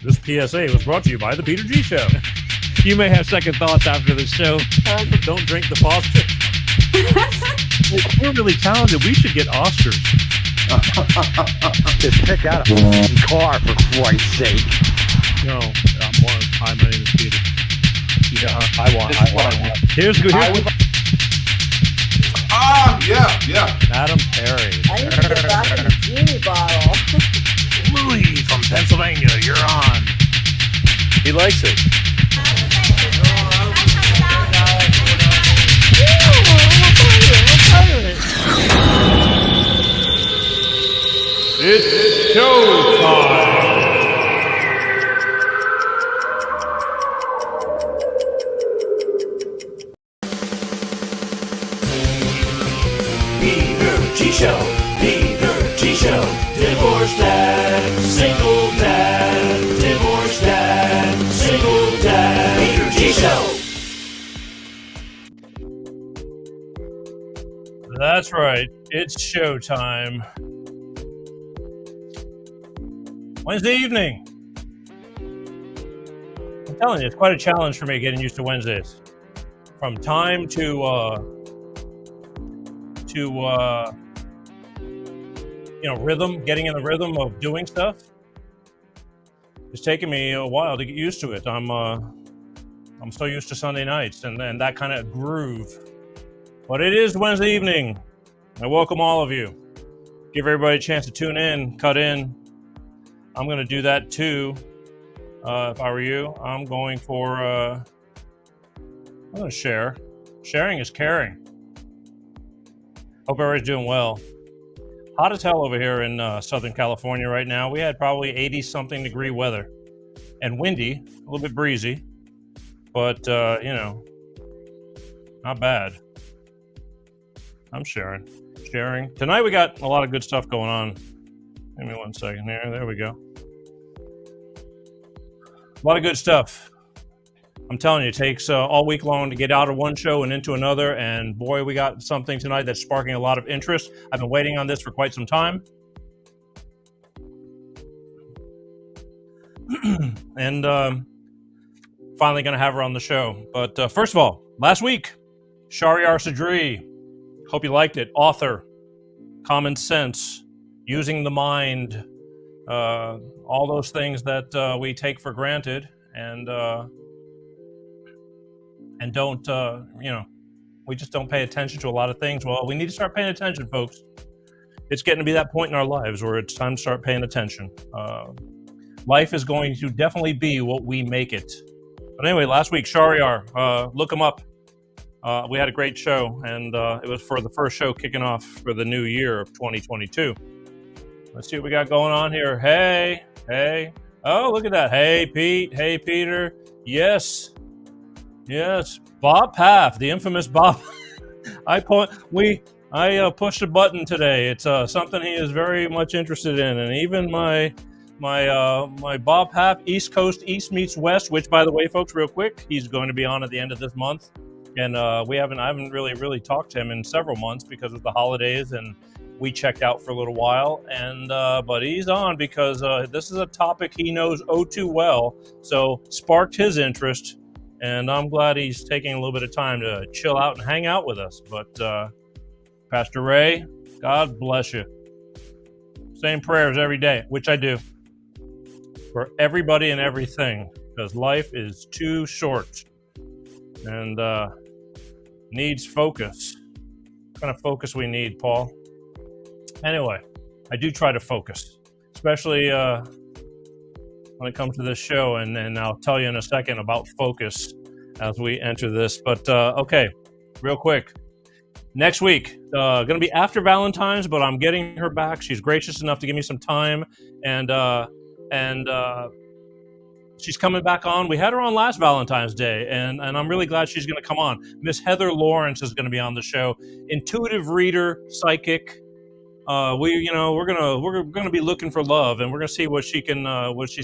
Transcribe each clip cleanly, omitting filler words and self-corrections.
This PSA was brought to you by The Peter G Show. You may have second thoughts after the show. Don't drink the positive. We're really talented. We should get Oscars. Just pick out a car, for Christ's sake. No, hi, my name is Peter. Yeah, I want. Here's good. Yeah. Adam Perry. I need to get back in the genie bottle. Louis from Pennsylvania, you're on. He likes it. It's showtime. Peter G Show, Peter G Show, divorced dad, single dad, divorced dad, single dad, Peter G Show. That's right. It's showtime. Wednesday evening. I'm telling you, it's quite a challenge for me getting used to Wednesdays. From time to rhythm, getting in the rhythm of doing stuff. It's taken me a while to get used to it. I'm so used to Sunday nights and that kind of groove. But it is Wednesday evening. I welcome all of you. Give everybody a chance to tune in, cut in. I'm going to do that too. If I were you, I'm going to share. Sharing is caring. Hope everybody's doing well. Hot as hell over here in Southern California right now. We had probably 80-something degree weather and windy, a little bit breezy, but, not bad. I'm sharing. Tonight we got a lot of good stuff going on. Give me 1 second here. There we go. A lot of good stuff. I'm telling you, it takes all week long to get out of one show and into another. And boy, we got something tonight that's sparking a lot of interest. I've been waiting on this for quite some time. And finally going to have her on the show. But first of all, last week, Shahryar Sadri. Hope you liked it. Author, common sense, using the mind, all those things that we take for granted and don't, we just don't pay attention to a lot of things. Well, we need to start paying attention, folks. It's getting to be that point in our lives where it's time to start paying attention. Life is going to definitely be what we make it. But anyway, last week, Shahryar, look him up. We had a great show, and it was for the first show kicking off for the new year of 2022. Let's see what we got going on here. Hey. Oh, look at that. Hey, Pete. Hey, Peter. Yes. Bob Paff, the infamous Bob. I pushed a button today. It's something he is very much interested in, and even my Bob Paff East Coast East meets West, which, by the way, folks, real quick, he's going to be on at the end of this month. And I haven't really talked to him in several months because of the holidays, and we checked out for a little while. And but he's on because this is a topic he knows oh too well, so sparked his interest. And I'm glad he's taking a little bit of time to chill out and hang out with us. But Pastor Ray, God bless you. Saying prayers every day, which I do for everybody and everything, because life is too short. And needs focus. What kind of focus we need, Paul? Anyway, I do try to focus, especially when it comes to this show, and I'll tell you in a second about focus as we enter this. But okay, real quick. Next week, going to be after Valentine's, but I'm getting her back. She's gracious enough to give me some time, and she's coming back on. We had her on last Valentine's Day, and I'm really glad she's going to come on. Miss Heather Lawrence is going to be on the show. Intuitive reader, psychic. We're gonna be looking for love, and we're gonna see what she's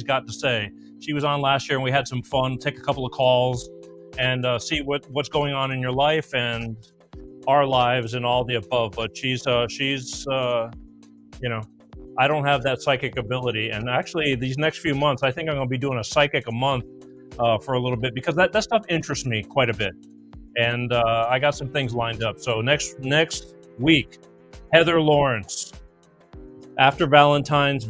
got to say. She was on last year, and we had some fun. Take a couple of calls, and see what's going on in your life and our lives and all the above. But she's I don't have that psychic ability. And actually, these next few months, I think I'm going to be doing a psychic a month for a little bit, because that stuff interests me quite a bit. And I got some things lined up. So next week, Heather Lawrence, after Valentine's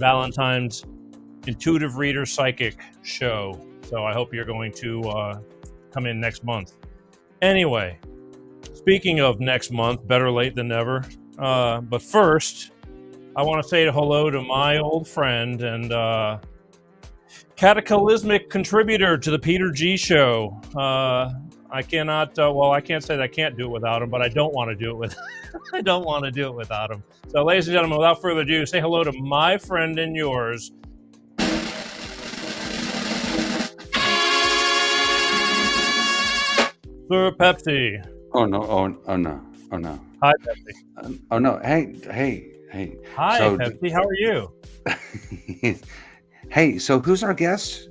Intuitive Reader Psychic show. So I hope you're going to come in next month. Anyway, speaking of next month, better late than never. But first, I want to say hello to my old friend and cataclysmic contributor to the Peter G. Show. I cannot. I can't say that I can't do it without him, but I don't want to do it with. I don't want to do it without him. So, ladies and gentlemen, without further ado, say hello to my friend and yours, Sir Pepsi. Oh no. Hi, Pepsi. Oh no. Hey. Hi, So, Pepsi. How are you? Hey, so who's our guest?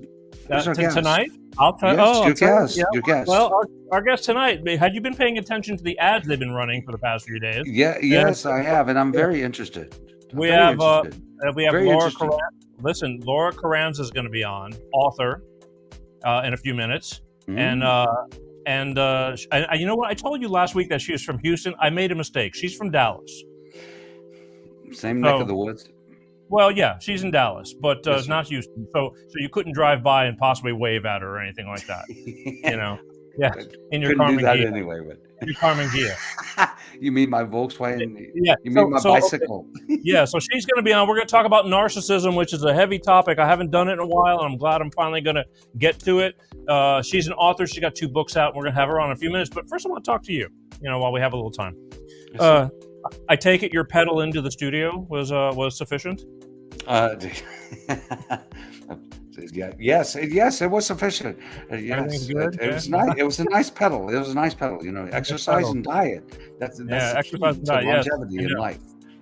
Who's our guest? Tonight? I'll tell Yes, you. your guest. Well, our guest tonight, had you been paying attention to the ads they've been running for the past few days? Yes, I have, and I'm very interested. We have Laura interested. Charanza. Listen, Laura Charanza is going to be on, author, in a few minutes. And you know what? I told you last week that she was from Houston. I made a mistake. She's from Dallas. Same neck of the woods. Well, yeah, she's in Dallas, but not Houston. So you couldn't drive by and possibly wave at her or anything like that. You know, yeah, in your Couldn't do that Ghia. anyway. But Your Carmen Ghia. You mean my Volkswagen? Yeah. You mean my bicycle? Okay. Yeah. So she's going to be on. We're going to talk about narcissism, which is a heavy topic. I haven't done it in a while, and I'm glad I'm finally going to get to it. She's an author. She's got 2 books out. And we're going to have her on in a few minutes. But first, I want to talk to you. You know, while we have a little time. I take it your pedal into the studio was sufficient. Yes, it was sufficient. Yes, good? It was nice. It was a nice pedal. It was a nice pedal. You know, exercise and diet. That's exercise and diet. Longevity in life.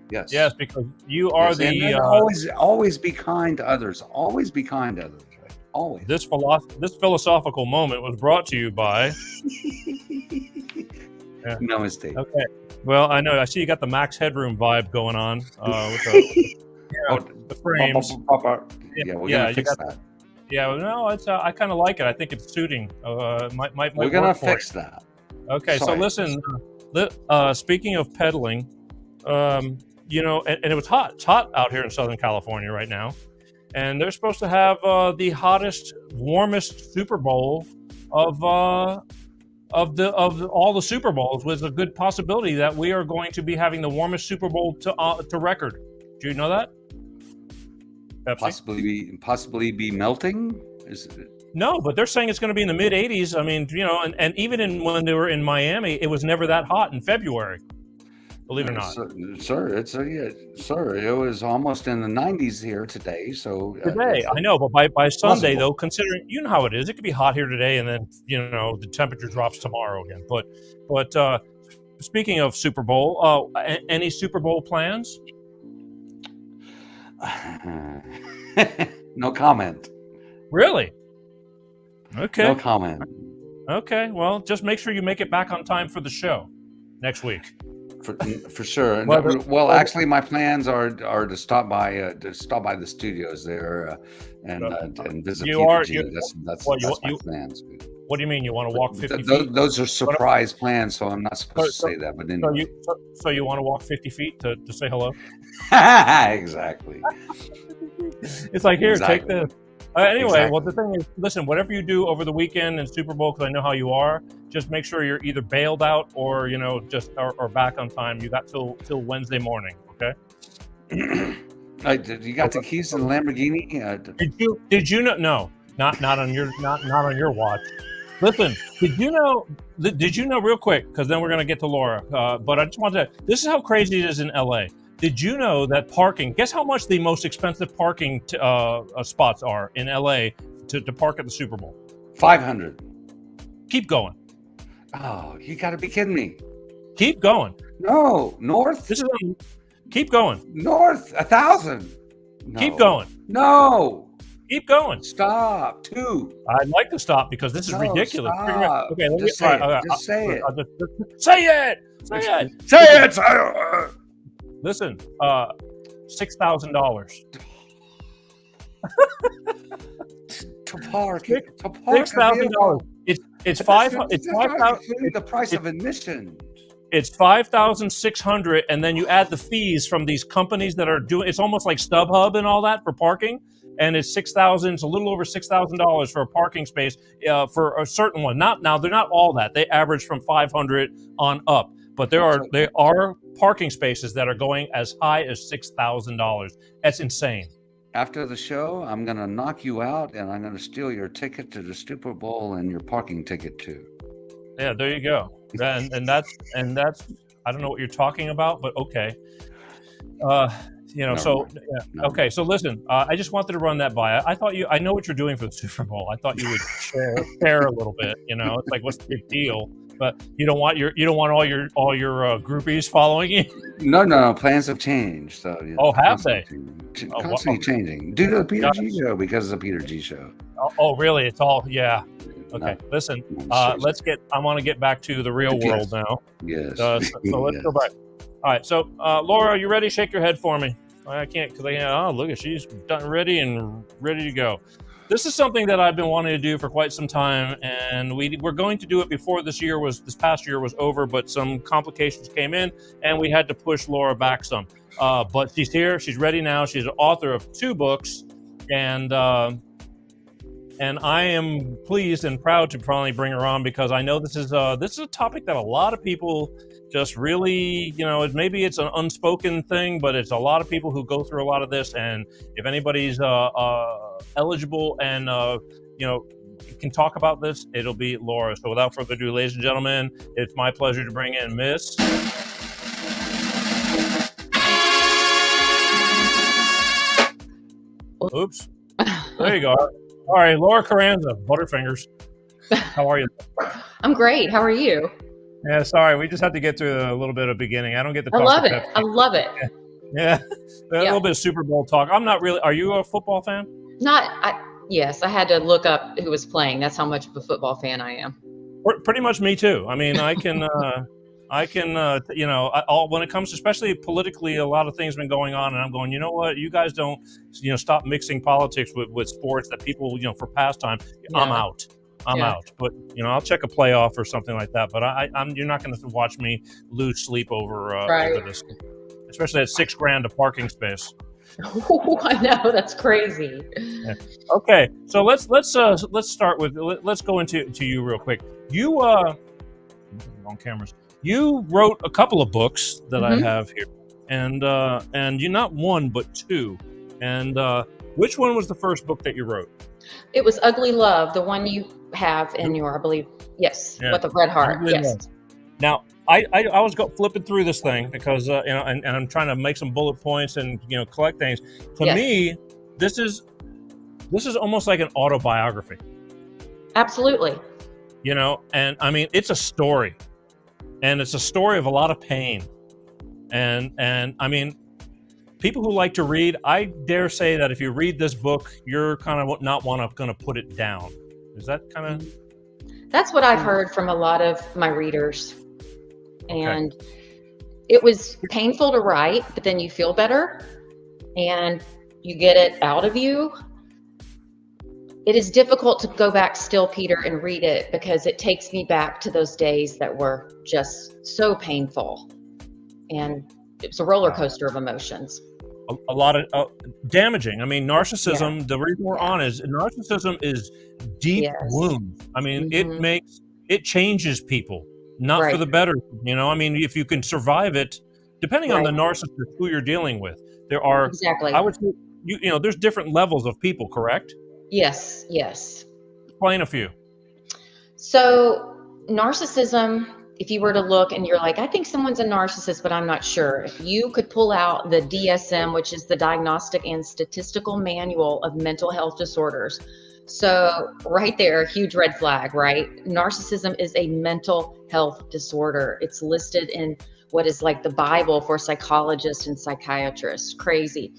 Yes. Yes, because you are and always be kind to others. Always be kind to others. Right? Always. This philosophical moment was brought to you by. Yeah. No mistake. Okay. Well, I know. I see you got the Max Headroom vibe going on with the frames. Yeah, we're gonna fix that. Yeah, no, it's. I kind of like it. I think it's suiting. We're gonna fix that. Okay, so listen. Speaking of pedaling, you know, and it was hot. It's hot out here in Southern California right now, and they're supposed to have the hottest, warmest Super Bowl of all the Super Bowls, with a good possibility that we are going to be having the warmest Super Bowl to record. Do you know that? Pepsi? Possibly be melting? No, but they're saying it's going to be in the mid 80s. I mean, you know, and even when they were in Miami, it was never that hot in February. Believe it or not, sir. It was almost in the 90s here today. So today, I know, but by Sunday, though, considering you know how it is, it could be hot here today, and then you know the temperature drops tomorrow again. But speaking of Super Bowl, any Super Bowl plans? No comment. Really? Okay. No comment. Okay. Well, just make sure you make it back on time for the show next week. For sure. Well, actually, my plans are to stop by the studios there and visit Peter G. That's my plans. What do you mean? You want to walk 50 feet? Those are surprise plans, so I'm not supposed to say that. But anyway. So you want to walk 50 feet to say hello? Exactly. It's like, here, take this. Anyway, exactly. Well, the thing is, listen, whatever you do over the weekend and Super Bowl, because I know how you are, just make sure you're either bailed out or, you know, just or back on time. You got till Wednesday morning, okay? You got the keys to the Lamborghini? Did you know? No, not on your watch. Listen, did you know real quick, because then we're going to get to Laura, but I just want to, this is how crazy it is in LA. Did you know that parking, guess how much the most expensive parking spots are in LA to park at the Super Bowl? $500. Keep going. Oh, you got to be kidding me. Keep going. No, north. Keep going. North, 1,000. No. Keep going. No. Keep going. Stop. 2. I'd like to stop because this is ridiculous. Stop. Okay, just say it. Just say it. Say it. Say it. Say it. Listen, $6,000. To park $6,000. It's five. It's $5,000. The price of admission. It's $5,600, and then you add the fees from these companies that are doing. It's almost like StubHub and all that for parking, and it's $6,000. It's a little over $6,000 for a parking space for a certain one. Now they're not all that. They average from 500 on up, but there are parking spaces that are going as high as $6,000. That's insane. After the show, I'm going to knock you out, and I'm going to steal your ticket to the Super Bowl and your parking ticket too. Yeah, there you go. And that's I don't know what you're talking about, but okay. Okay. So listen, I just wanted to run that by. I know what you're doing for the Super Bowl. I thought you would share a little bit. It's like, what's the big deal? But you don't want all your groupies following you. No. Plans have changed. So have they? Constantly changing due to the Peter G show, because of the Peter G show. Oh, really? It's all Okay, listen. I want to get back to the real world now. Yes. So let's go back. All right. So, Laura, are you ready? Shake your head for me. I can't because look at she's done ready to go. This is something that I've been wanting to do for quite some time, and we're going to do it before this past year was over, but some complications came in, and we had to push Laura back some. But she's here. She's ready now. She's an author of 2 books, and I am pleased and proud to finally bring her on, because I know this is a topic that a lot of people just really, maybe it's an unspoken thing, but it's a lot of people who go through a lot of this. And if anybody's eligible and can talk about this, it'll be Laura. So without further ado, ladies and gentlemen, it's my pleasure to bring in Miss. Oops. There you go. All right, Laura Charanza, Butterfingers. How are you? I'm great. How are you? Yeah, sorry. We just have to get through a little bit of beginning. I don't get to talk. I love it. I love it. Yeah. A little bit of Super Bowl talk. I'm not really. Are you a football fan? Yes, I had to look up who was playing. That's how much of a football fan I am. Pretty much me too. I mean, I can, when it comes to, especially politically, a lot of things have been going on, and I'm going, you know what, you guys don't, stop mixing politics with sports that people, for pastime. Yeah. I'm out. But, I'll check a playoff or something like that. But you're not going to watch me lose sleep over this, especially at $6,000 a parking space. Oh, I know, that's crazy. Yeah. Okay, so let's start with let's go into you real quick. You wrong cameras. You wrote a couple of books that I have here, and you not one but 2. And which one was the first book that you wrote? It was Ugly Love, the one you have in your, I believe, yes, with the red heart. Ugly yes. Love. Now, I was flipping through this thing because and I'm trying to make some bullet points and collect things. To me, this is almost like an autobiography. Absolutely. And I mean, it's a story, and it's a story of a lot of pain, and I mean, people who like to read, I dare say that if you read this book, you're kind of not going to put it down. Is that kind of? That's what I've heard from a lot of my readers. And it was painful to write, but then you feel better and you get it out of you. It is difficult to go back still, Peter, and read it because it takes me back to those days that were just so painful. And it was a roller coaster of emotions. A lot of damaging. I mean, narcissism, the reason we're on is narcissism is deep wounds. I mean, it changes people. Not for the better, I mean, if you can survive it, depending on the narcissist who you're dealing with, there are, I would say, there's different levels of people, correct? Yes. Explain a few. So narcissism, if you were to look and you're like, I think someone's a narcissist, but I'm not sure. If you could pull out the DSM, which is the Diagnostic and Statistical Manual of Mental Health Disorders. So right there, huge red flag, right? Narcissism is a mental health disorder. It's listed in what is like the Bible for psychologists and psychiatrists. Crazy.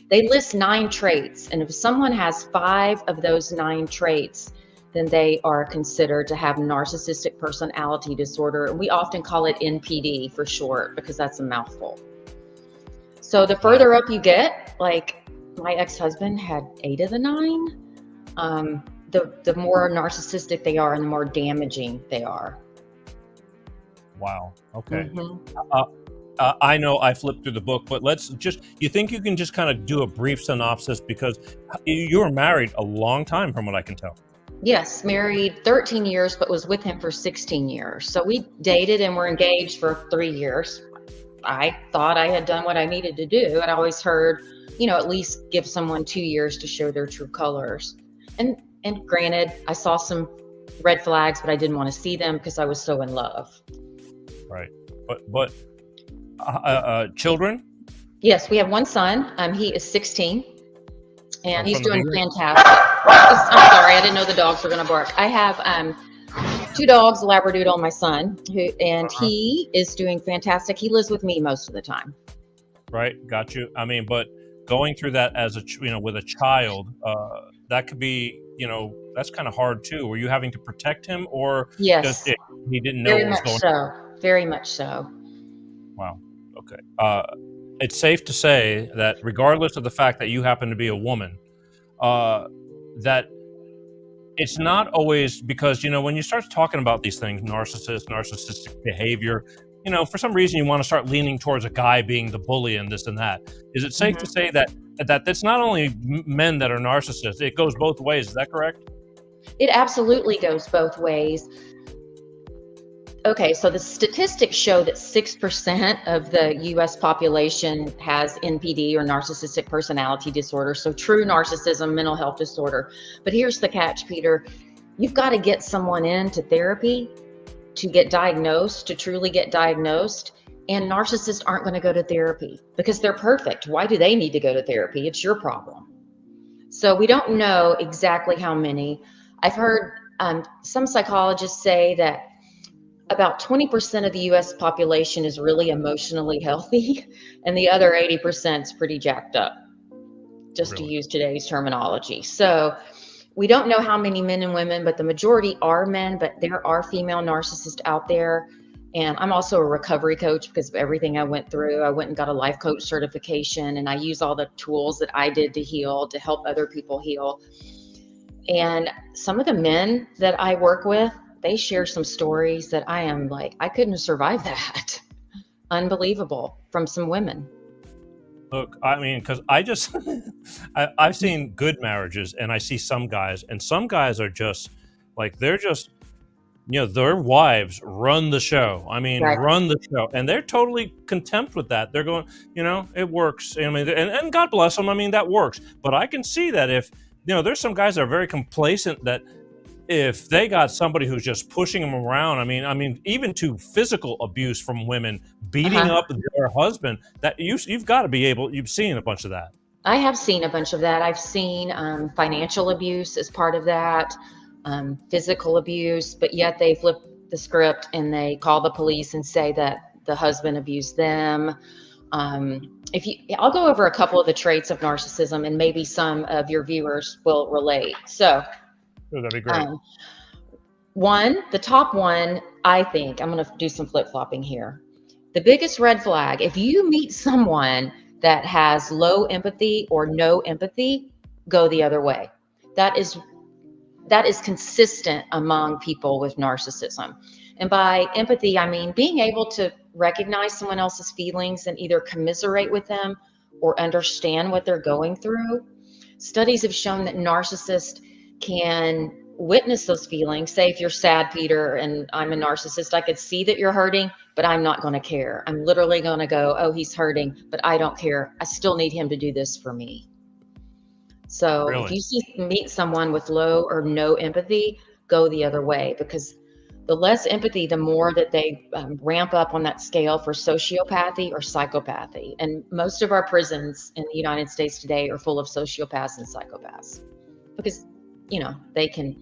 They list 9 traits. And if someone has 5 of those 9 traits, then they are considered to have narcissistic personality disorder. And we often call it NPD for short, because that's a mouthful. So the further up you get, like my ex-husband had 8 of the 9, the more narcissistic they are and the more damaging they are. Wow. Okay. I know I flipped through the book, but you think you can just kind of do a brief synopsis, because you were married a long time from what I can tell. Yes, married 13 years, but was with him for 16 years. So we dated and were engaged for 3 years. I thought I had done what I needed to do. I'd always heard, at least give someone 2 years to show their true colors. And granted, I saw some red flags, but I didn't want to see them because I was so in love. Right. But children? Yes, we have one son. He is 16, and he's doing fantastic. I'm sorry, I didn't know the dogs were going to bark. I have 2 dogs, a Labradoodle and my son, he is doing fantastic. He lives with me most of the time. Right, got you. I mean, but going through that as with a child, that could be, that's kind of hard too. Were you having to protect him, or yes, he didn't know what was going on? Very much so. Wow. Okay. It's safe to say that regardless of the fact that you happen to be a woman, that it's not always because, when you start talking about these things, narcissistic behavior, for some reason you want to start leaning towards a guy being the bully and this and that. Is it safe to say that it's not only men that are narcissists, it goes both ways? Is that correct? It absolutely goes both ways. Okay, so the statistics show that 6% of the U.S. population has NPD, or narcissistic personality disorder, so true narcissism, mental health disorder. But here's the catch, Peter. You've got to get someone into therapy to get diagnosed, to truly get diagnosed, and narcissists aren't going to go to therapy because they're perfect. Why do they need to go to therapy? It's your problem. So we don't know exactly how many. I've heard some psychologists say that about 20% of the U.S. population is really emotionally healthy, and the other 80% is pretty jacked up, just to use today's terminology. So we don't know how many men and women, but the majority are men, but there are female narcissists out there. And I'm also a recovery coach because of everything I went through. I went and got a life coach certification, and I use all the tools that I did to heal, to help other people heal. And some of the men that I work with, they share some stories that I am like, I couldn't survive that. Unbelievable from some women. Look, I mean, because I've seen good marriages, and I see some guys, and some guys are just like, they're just, their wives run the show. I mean, run the show, and they're totally content with that. They're going, it works. I mean, and God bless them. I mean, that works. But I can see that if, there's some guys that are very complacent, that if they got somebody who's just pushing them around, I mean, even to physical abuse from women, beating up their husband, that you've got to be able. You've seen a bunch of that. I have seen a bunch of that. I've seen financial abuse as part of that, physical abuse, but yet they flip the script and they call the police and say that the husband abused them. I'll go over a couple of the traits of narcissism, and maybe some of your viewers will relate. So. Oh, that'd be great. The top one, I think, I'm going to do some flip-flopping here. The biggest red flag, if you meet someone that has low empathy or no empathy, go the other way. That is consistent among people with narcissism. And by empathy, I mean being able to recognize someone else's feelings and either commiserate with them or understand what they're going through. Studies have shown that narcissists can witness those feelings. Say if you're sad, Peter, and I'm a narcissist, I could see that you're hurting, but I'm not going to care. I'm literally going to go, oh, he's hurting, but I don't care. I still need him to do this for me. So if you meet someone with low or no empathy, go the other way, because the less empathy, the more that they ramp up on that scale for sociopathy or psychopathy. And most of our prisons in the United States today are full of sociopaths and psychopaths, because they can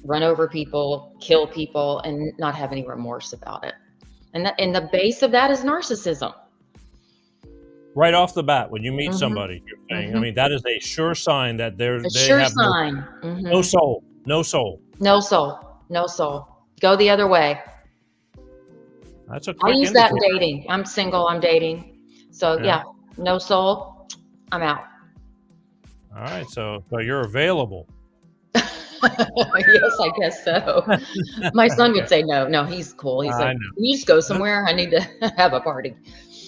run over people, kill people, and not have any remorse about it. And the base of that is narcissism. Right off the bat, when you meet somebody, you're saying, I mean, that is a sure sign that they have no soul. Go the other way. That's a quick I use indicator. that in dating. I'm single, I'm dating. So yeah, no soul, I'm out. All right, so you're available. Yes, I guess so. My son would say no. No, he's cool. He's like, can you just go somewhere? I need to have a party.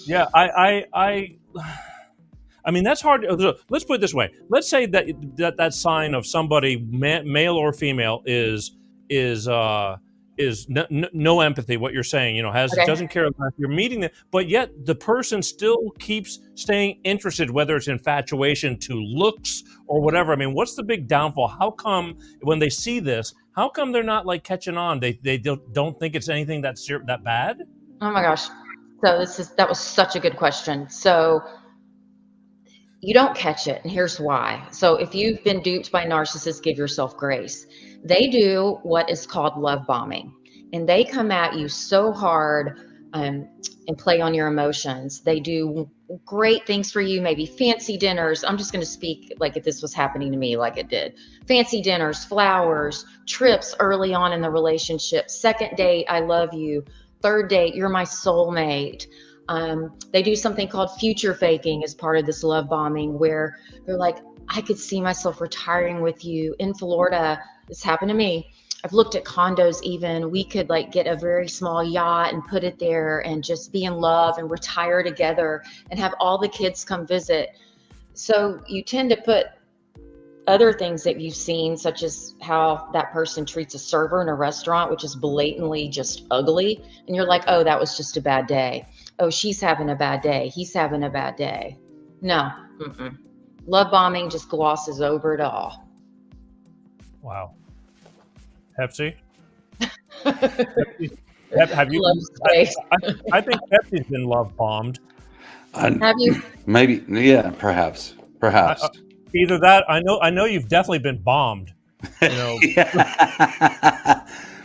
Yeah, I mean, that's hard. Let's put it this way. Let's say that sign of somebody, male or female, is no empathy. What you're saying, doesn't care if you're meeting them, but yet the person still keeps staying interested, whether it's infatuation to looks or whatever. I mean, what's the big downfall? How come when they see this, how come they're not like catching on? They don't think it's anything that bad? Oh my gosh. So that was such a good question. So you don't catch it, and here's why. So if you've been duped by narcissists, give yourself grace. They do what is called love bombing, and they come at you so hard and play on your emotions. They do great things for you, maybe fancy dinners. I'm just going to speak like if this was happening to me, like it did. Fancy dinners, flowers, trips early on in the relationship, second date, I love you. Third date, you're my soulmate. They do something called future faking as part of this love bombing, where they're like, I could see myself retiring with you in Florida. This happened to me. I've looked at condos even. We could like get a very small yacht and put it there and just be in love and retire together and have all the kids come visit. So you tend to put other things that you've seen, such as how that person treats a server in a restaurant, which is blatantly just ugly. And you're like, oh, that was just a bad day. Oh, she's having a bad day. He's having a bad day. No. Mm-mm. Love bombing just glosses over it all. Wow. Pepsi? Have you? I think Pepsi's been love bombed. Have you? Maybe. Yeah. Perhaps. Either that. I know you've definitely been bombed.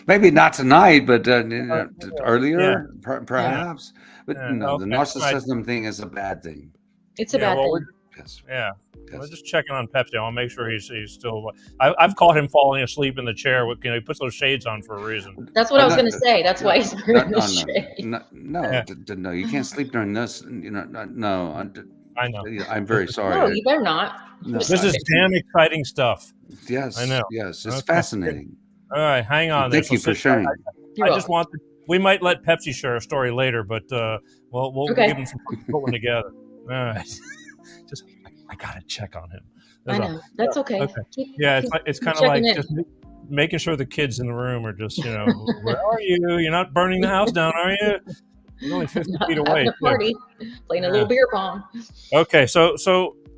Maybe not tonight, but earlier, perhaps. Yeah. But no, the narcissism thing is a bad thing. It's a bad thing. Yes. Yeah. Yes. We're just checking on Pepsi. I want to make sure he's still. I've caught him falling asleep in the chair. He puts those shades on for a reason. That's what I was going to say. That's why he's wearing the shade. No, you can't sleep during this. No. I know. I'm very sorry. No, you better not. No, this is damn exciting stuff. Yes, I know. Yes, it's fascinating. All right, hang on. Thank you for sharing. I just want. We might let Pepsi share a story later, but we'll give him some put one together. All right. I gotta check on him. I know. That's okay. It's kind of like just making sure the kids in the room are just, where are you? You're not burning the house down, are you? You're only 50 feet away. Having a party, playing a little beer pong. Okay, so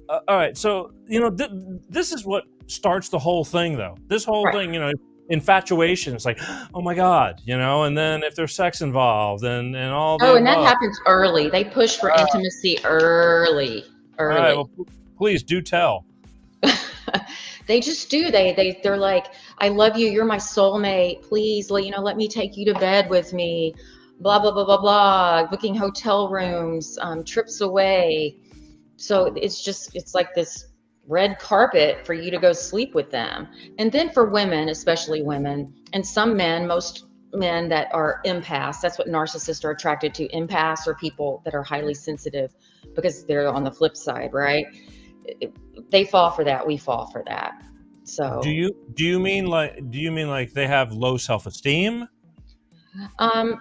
all right, so this is what starts the whole thing, though. This whole thing, infatuation. It's like, oh my God, and then if there's sex involved and all that. Oh, and that happens early. They push for intimacy early. All right, well, please do tell. They just do. They're like, I love you. You're my soulmate. Please, let me take you to bed with me. Blah, blah, blah, blah, blah. Booking hotel rooms, trips away. So it's like this red carpet for you to go sleep with them. And then for women, especially women, and some men, most men that are empaths, that's what narcissists are attracted to. Empaths are people that are highly sensitive because they're on the flip side, right? They fall for that. We fall for that. So do you mean like they have low self-esteem?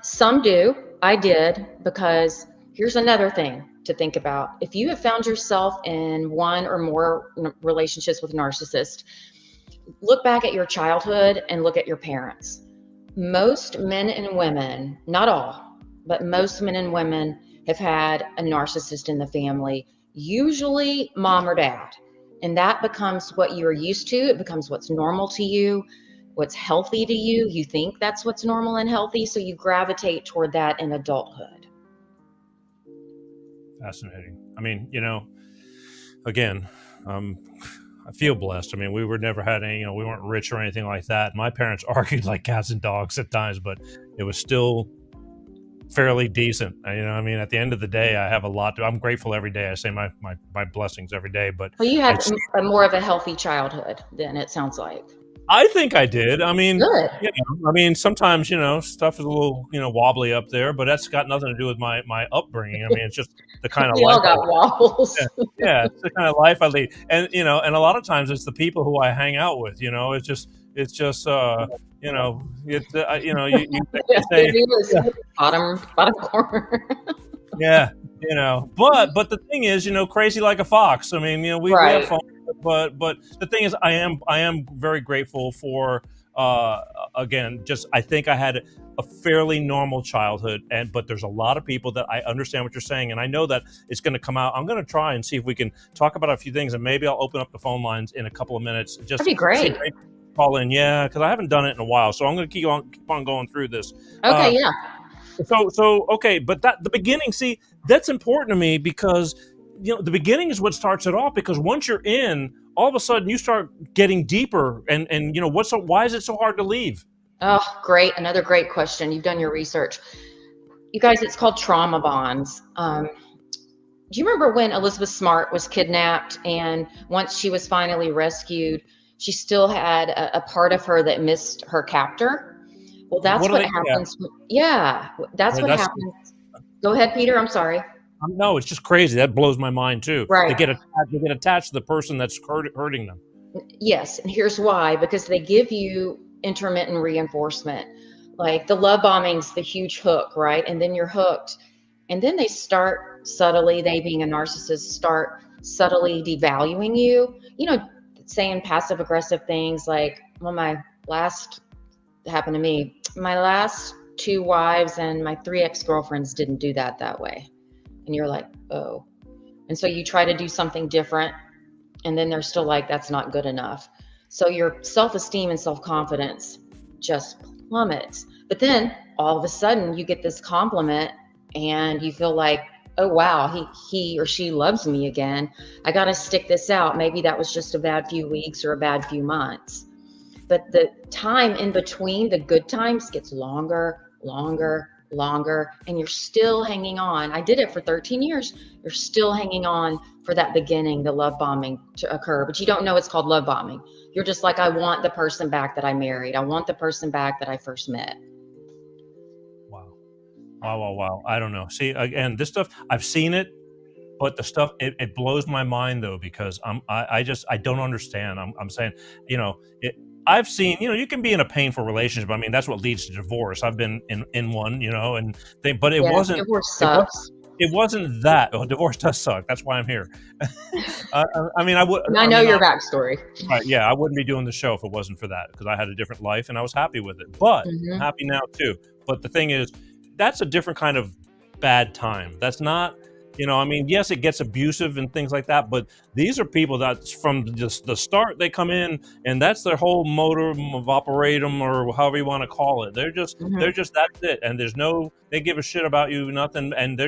Some do. I did, because here's another thing to think about. If you have found yourself in one or more relationships with a narcissist, look back at your childhood and look at your parents. Most men and women, not all, but most men and women have had a narcissist in the family, usually mom or dad. And that becomes what you're used to. It becomes what's normal to you, what's healthy to you. You think that's what's normal and healthy, so you gravitate toward that in adulthood. Fascinating. I mean, again, I feel blessed. I mean, we were never had any, we weren't rich or anything like that. My parents argued like cats and dogs at times, but it was still fairly decent. I mean, at the end of the day, I have a lot I'm grateful every day. I say my blessings every day, but well, you had more of a healthy childhood then, it sounds like. I think I did. I mean, Good. Sometimes, stuff is a little, wobbly up there, but that's got nothing to do with my upbringing. I mean, it's just the kind of We life all got wobbles. Yeah, it's the kind of life I lead. And, and a lot of times it's the people who I hang out with, it's just, you say, bottom corner. yeah, but the thing is, crazy like a fox. I mean, we have fun, but the thing is, I am very grateful for, again, just, I think I had a fairly normal childhood, but there's a lot of people that I understand what you're saying, and I know that it's going to come out. I'm going to try and see if we can talk about a few things, and maybe I'll open up the phone lines in a couple of minutes. Just that'd be great. Call in, because I haven't done it in a while, so I'm going to keep on going through this. Okay, yeah. So okay, but the beginning, see, that's important to me because the beginning is what starts it off. Because once you're in, all of a sudden you start getting deeper, and why is it so hard to leave? Oh, great! Another great question. You've done your research, you guys. It's called trauma bonds. Do you remember when Elizabeth Smart was kidnapped, and once she was finally rescued, she still had a part of her that missed her captor? Well, that's what happens. Yeah, that's what happens. Go ahead, Peter. I'm sorry. No, it's just crazy. That blows my mind too. Right. They get attached to the person that's hurting them. Yes, and here's why: because they give you intermittent reinforcement. Like the love bombing's the huge hook, right? And then you're hooked, and then they start subtly. They, being a narcissist, start subtly devaluing you. Saying passive aggressive things like, "Well, happened to me. My last 2 wives and my 3 ex-girlfriends didn't do that way." And you're like, oh. And so you try to do something different, and then they're still like, that's not good enough. So your self-esteem and self-confidence just plummets. But then all of a sudden you get this compliment and you feel like, oh wow, he or she loves me again. I got to stick this out. Maybe that was just a bad few weeks or a bad few months. But the time in between the good times gets longer, and you're still hanging on. I did it for 13 years. You're still hanging on for that beginning, the love bombing to occur, but you don't know it's called love bombing. You're just like, I want the person back that I married. I want the person back that I first met. Wow. I don't know. See, again, this stuff, I've seen it, but the stuff, it blows my mind though, because I don't understand. I'm saying, I've seen, you can be in a painful relationship. I mean, that's what leads to divorce. I've been in one, but it wasn't. Divorce sucks. It wasn't that. Well, divorce does suck. That's why I'm here. I know your backstory. Right? Yeah, I wouldn't be doing the show if it wasn't for that, because I had a different life and I was happy with it. But I'm happy now too. But the thing is, that's a different kind of bad time. That's not. Yes, it gets abusive and things like that, but these are people that from just the start, they come in and that's their whole modum of operatum, or however you want to call it. They're just that's it. And they give a shit about you, nothing. And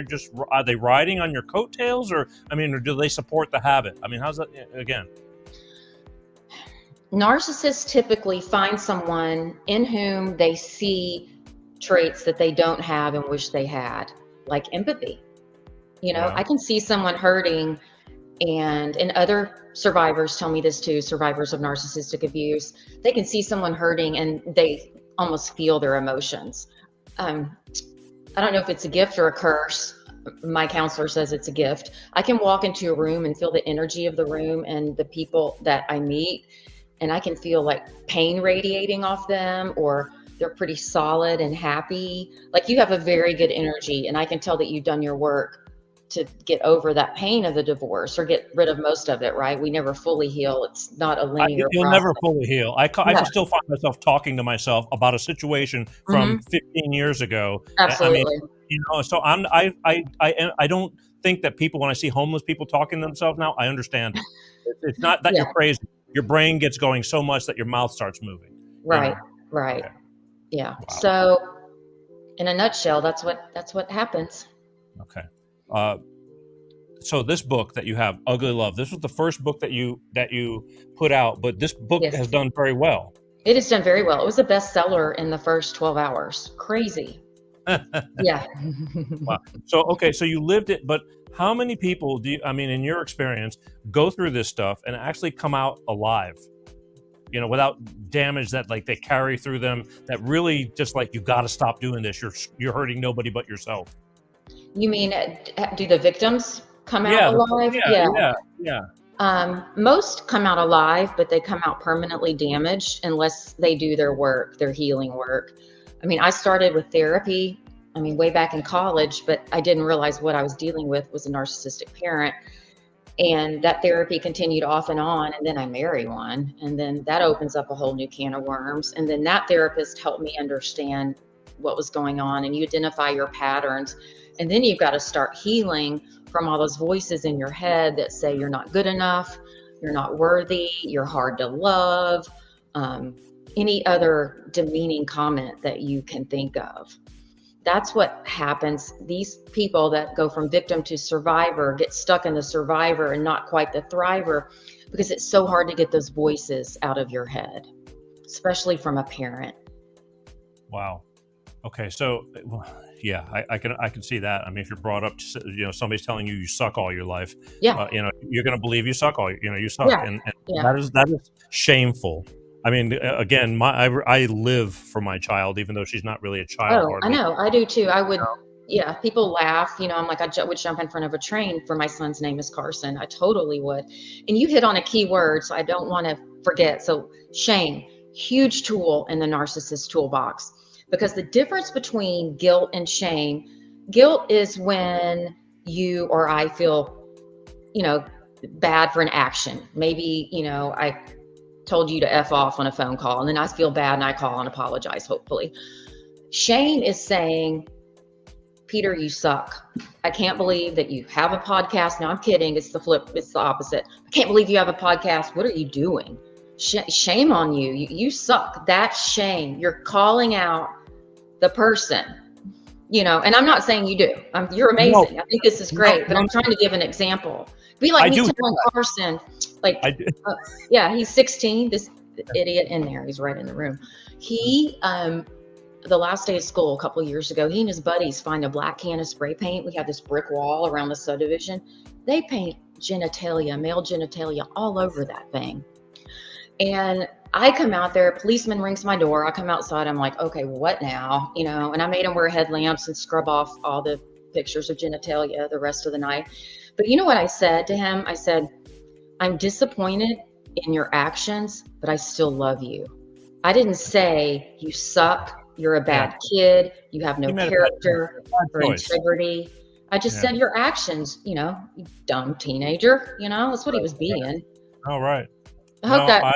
are they riding on your coattails, or do they support the habit? How's that again? Narcissists typically find someone in whom they see traits that they don't have and wish they had, like empathy. I can see someone hurting, and other survivors tell me this too, survivors of narcissistic abuse, they can see someone hurting and they almost feel their emotions. I don't know if it's a gift or a curse. My counselor says it's a gift. I can walk into a room and feel the energy of the room and the people that I meet, and I can feel like pain radiating off them, or they're pretty solid and happy. Like, you have a very good energy, and I can tell that you've done your work to get over that pain of the divorce, or get rid of most of it, right? We never fully heal. It's not a linear You'll process. never fully heal. I can still find myself talking to myself about a situation from 15 years ago. Absolutely. So I don't think that people, when I see homeless people talking to themselves now, I understand it. It's not that you're crazy. Your brain gets going so much that your mouth starts moving. Right. Right. Okay. Yeah. Wow. So in a nutshell, that's what happens. Okay. So this book that you have, Ugly Love, this was the first book that you put out, but this book has done very well. It has done very well. It was a bestseller in the first 12 hours. Crazy. Yeah. Wow. So you lived it, but how many people in your experience, go through this stuff and actually come out alive? without damage that like they carry through them, that really just like, you got to stop doing this. You're hurting nobody but yourself. You mean, do the victims come out alive? Yeah. Most come out alive, but they come out permanently damaged unless they do their work, their healing work. I mean, I started with therapy, way back in college, but I didn't realize what I was dealing with was a narcissistic parent. And that therapy continued off and on. And then I marry one. And then that opens up a whole new can of worms. And then that therapist helped me understand what was going on, and you identify your patterns. And then you've got to start healing from all those voices in your head that say you're not good enough, you're not worthy, you're hard to love, any other demeaning comment that you can think of. That's what happens. These people that go from victim to survivor get stuck in the survivor and not quite the thriver, because it's so hard to get those voices out of your head, especially from a parent. Wow. Okay. So, yeah, I can see that. I mean, if you're brought up to, somebody's telling you suck all your life, you're going to believe you suck you suck. Yeah. And that is shameful. I mean, again, I live for my child, even though she's not really a child. Oh, I know. I do too. I would, people laugh, I'm like, I would jump in front of a train for my son's name is Carson. I totally would. And you hit on a key word, so I don't want to forget. So shame, huge tool in the narcissist toolbox, because the difference between guilt and shame, guilt is when you or I feel, bad for an action. Maybe, I told you to F off on a phone call, and then I feel bad and I call and apologize, hopefully. Shame is saying, Peter, you suck. I can't believe that you have a podcast. No, I'm kidding. It's the flip. It's the opposite. I can't believe you have a podcast. What are you doing? Shame on you. You suck. That's shame. You're calling out the person, and I'm not saying you do. You're amazing. No, I think this is great, but I'm trying to give an exple. Be like me telling Carson, he's 16, this idiot in there, he's right in the room. He, the last day of school a couple of years ago, he and his buddies find a black can of spray paint. We have this brick wall around the subdivision. They paint male genitalia all over that thing. And I come out there, policeman rings my door. I come outside. I'm like, okay, what now? And I made him wear headlamps and scrub off all the pictures of genitalia the rest of the night. But you know what I said to him? I said, I'm disappointed in your actions, but I still love you. I didn't say you suck, you're a bad kid, you have no character or integrity. I just said your actions, you dumb teenager, that's what he was being. All right. I hope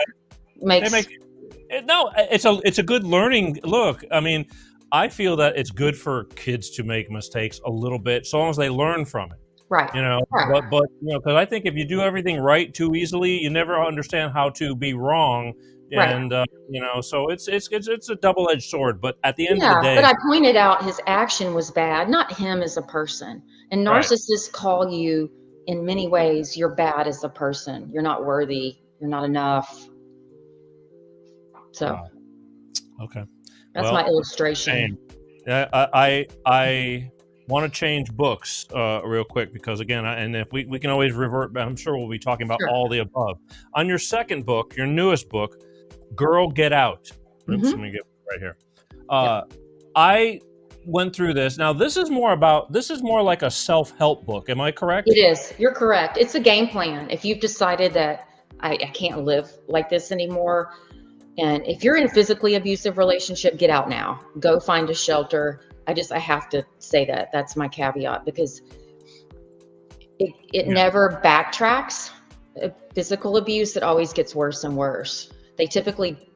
it's a good learning. Look, I mean, I feel that it's good for kids to make mistakes a little bit, so long as they learn from it. Right. But because I think if you do everything right too easily, you never understand how to be wrong. And, so it's a double-edged sword, but at the end of the day. But I pointed out his action was bad, not him as a person. And narcissists call you in many ways, you're bad as a person. You're not worthy. You're not enough. So. Okay. That's my illustration. I want to change books real quick, because again, and if we can always revert, I'm sure we'll be talking about all the above. On your second book, your newest book, Girl Get Out. Oops, let me get it right here. I went through this. Now this is more like a self-help book. Am I correct? It is. You're correct. It's a game plan. If you've decided that I can't live like this anymore, and if you're in a physically abusive relationship, get out now. Go find a shelter. I have to say that. That's my caveat, because it never backtracks. Physical abuse, it always gets worse and worse. They typically,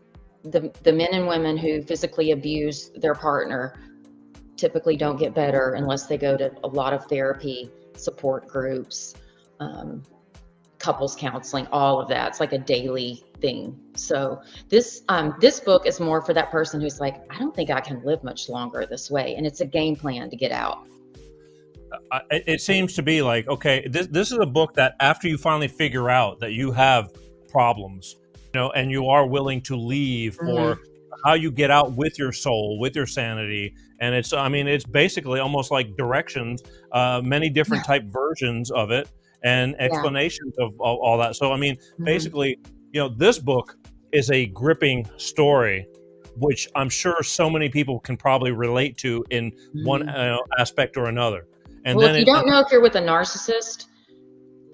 the men and women who physically abuse their partner typically don't get better unless they go to a lot of therapy, support groups, couples counseling, all of that. It's like a daily thing. So this book is more for that person who's like, I don't think I can live much longer this way. And it's a game plan to get out. It seems to be like, okay, this is a book that after you finally figure out that you have problems, and you are willing to leave, or how you get out with your soul, with your sanity. And it's basically almost like directions, many different type versions of it, and explanations of all that. So, basically, this book is a gripping story, which I'm sure so many people can probably relate to in one aspect or another. And well, then if you don't know if you're with a narcissist,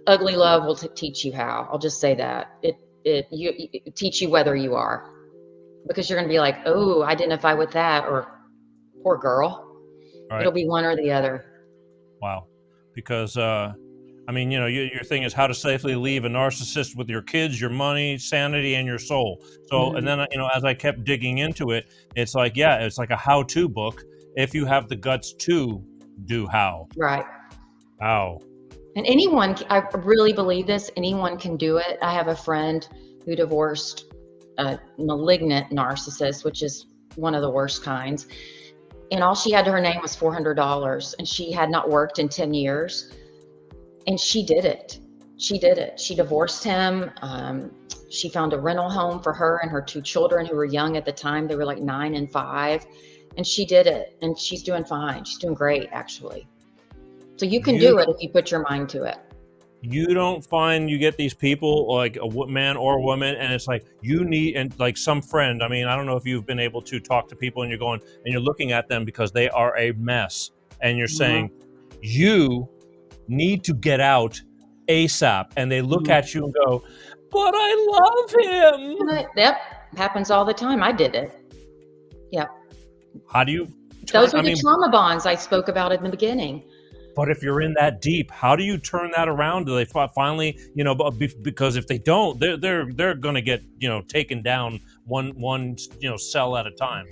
ugly love will teach you how. I'll just say that it teach you whether you are, because you're going to be like, oh, identify with that, or poor girl. Right. It'll be one or the other. Wow. Because, I mean, you know, your thing is how to safely leave a narcissist with your kids, your money, sanity, and your soul. So, and then, you know, as I kept digging into it, it's like, yeah, it's like a how-to book if you have the guts to do how. Right. How. And anyone, I really believe this, anyone can do it. I have a friend who divorced a malignant narcissist, which is one of the worst kinds. And all she had to her name was $400, and she had not worked in 10 years. And she did it. She did it. She divorced him. She found a rental home for her and her 2 children who were young at the time. They were like 9 and 5. And she did it. And she's doing fine. She's doing great, actually. So you can do it if you put your mind to it. You don't find you get these people, like a man or a woman, and it's like you need, and like some friend, I mean, I don't know if you've been able to talk to people and you're going and you're looking at them because they are a mess, and you're saying you need to get out ASAP, and they look at you and go, but I love him. Yep, happens all the time. I did it. Yep. How do you those are the trauma bonds I spoke about in the beginning. But if you're in that deep, how do you turn that around? Do they finally, you know, because if they don't, they're going to get, you know, taken down one you know, cell at a time.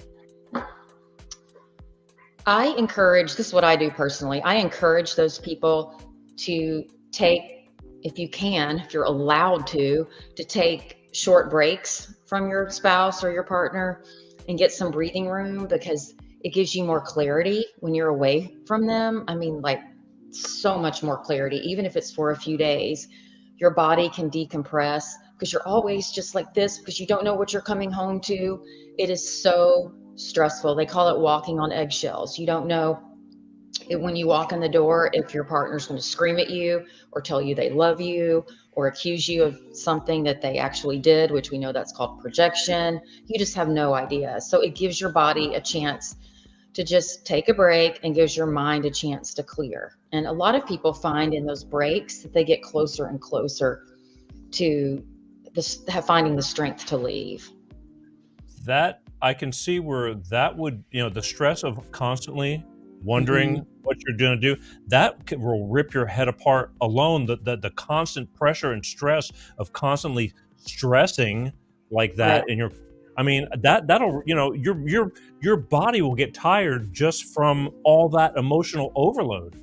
I encourage, this is what I do personally. I encourage those people to take, if you can, if you're allowed to take short breaks from your spouse or your partner and get some breathing room, because it gives you more clarity when you're away from them. I mean, like, so much more clarity, even if it's for a few days. Your body can decompress because you're always just like this because you don't know what you're coming home to. It is so stressful. They call it walking on eggshells. You don't know when you walk in the door if your partner's going to scream at you or tell you they love you or accuse you of something that they actually did, which we know that's called projection. You just have no idea. So it gives your body a chance to just take a break and gives your mind a chance to clear. And a lot of people find in those breaks that they get closer and closer to finding the strength to leave. That I can see where that would, you know, the stress of constantly wondering what you're going to do, that will rip your head apart alone. The constant pressure and stress of constantly stressing like that in your, I mean, that'll, you know, your body will get tired just from all that emotional overload.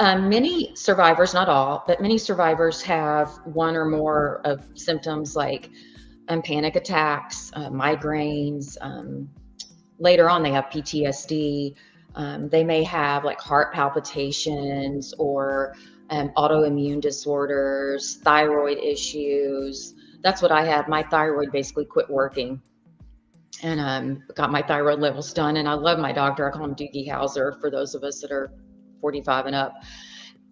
Many survivors, not all, but many survivors have one or more of symptoms like panic attacks, migraines. Later on, they have PTSD. They may have like heart palpitations or autoimmune disorders, thyroid issues. That's what I had. My thyroid basically quit working, and got my thyroid levels done. And I love my doctor. I call him Doogie Howser. For those of us that are 45 and up,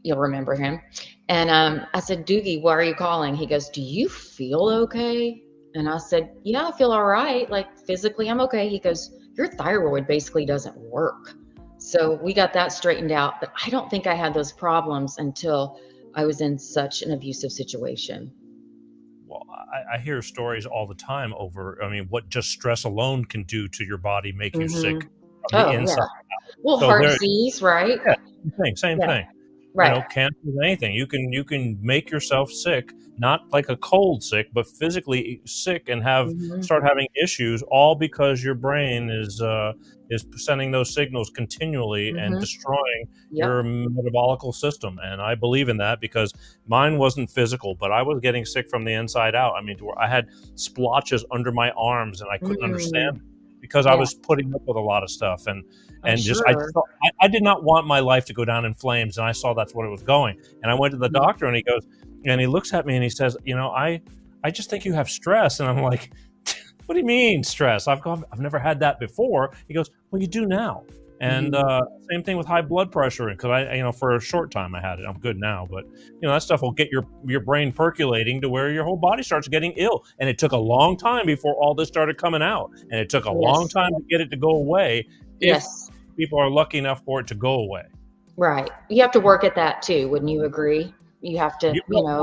you'll remember him. And I said, Doogie, why are you calling? He goes, do you feel okay? And I said, yeah, I feel all right. Like physically, I'm okay. He goes, your thyroid basically doesn't work. So we got that straightened out. But I don't think I had those problems until I was in such an abusive situation. Well, I hear stories all the time over, I mean, what just stress alone can do to your body, make you sick on the inside. Yeah. Well, so heart disease, right? Yeah, same thing. Right. You know, cancer, anything. You can make yourself sick, not like a cold sick, but physically sick and start having issues, all because your brain is sending those signals continually and destroying your metabolical system. And I believe in that because mine wasn't physical, but I was getting sick from the inside out. I mean, I had splotches under my arms and I couldn't understand it because I was putting up with a lot of stuff. And I did not want my life to go down in flames, and I saw that's what it was going. And I went to the doctor, and he goes, and he looks at me and he says, you know, I just think you have stress. And I'm like, what do you mean stress? I've never had that before. He goes, well, you do now. And same thing with high blood pressure, because for a short time I had it. I'm good now, but that stuff will get your brain percolating to where your whole body starts getting ill. And it took a long time before all this started coming out, and it took a long time to get it to go away. If people are lucky enough for it to go away. Right. You have to work at that too. Wouldn't you agree? You have to,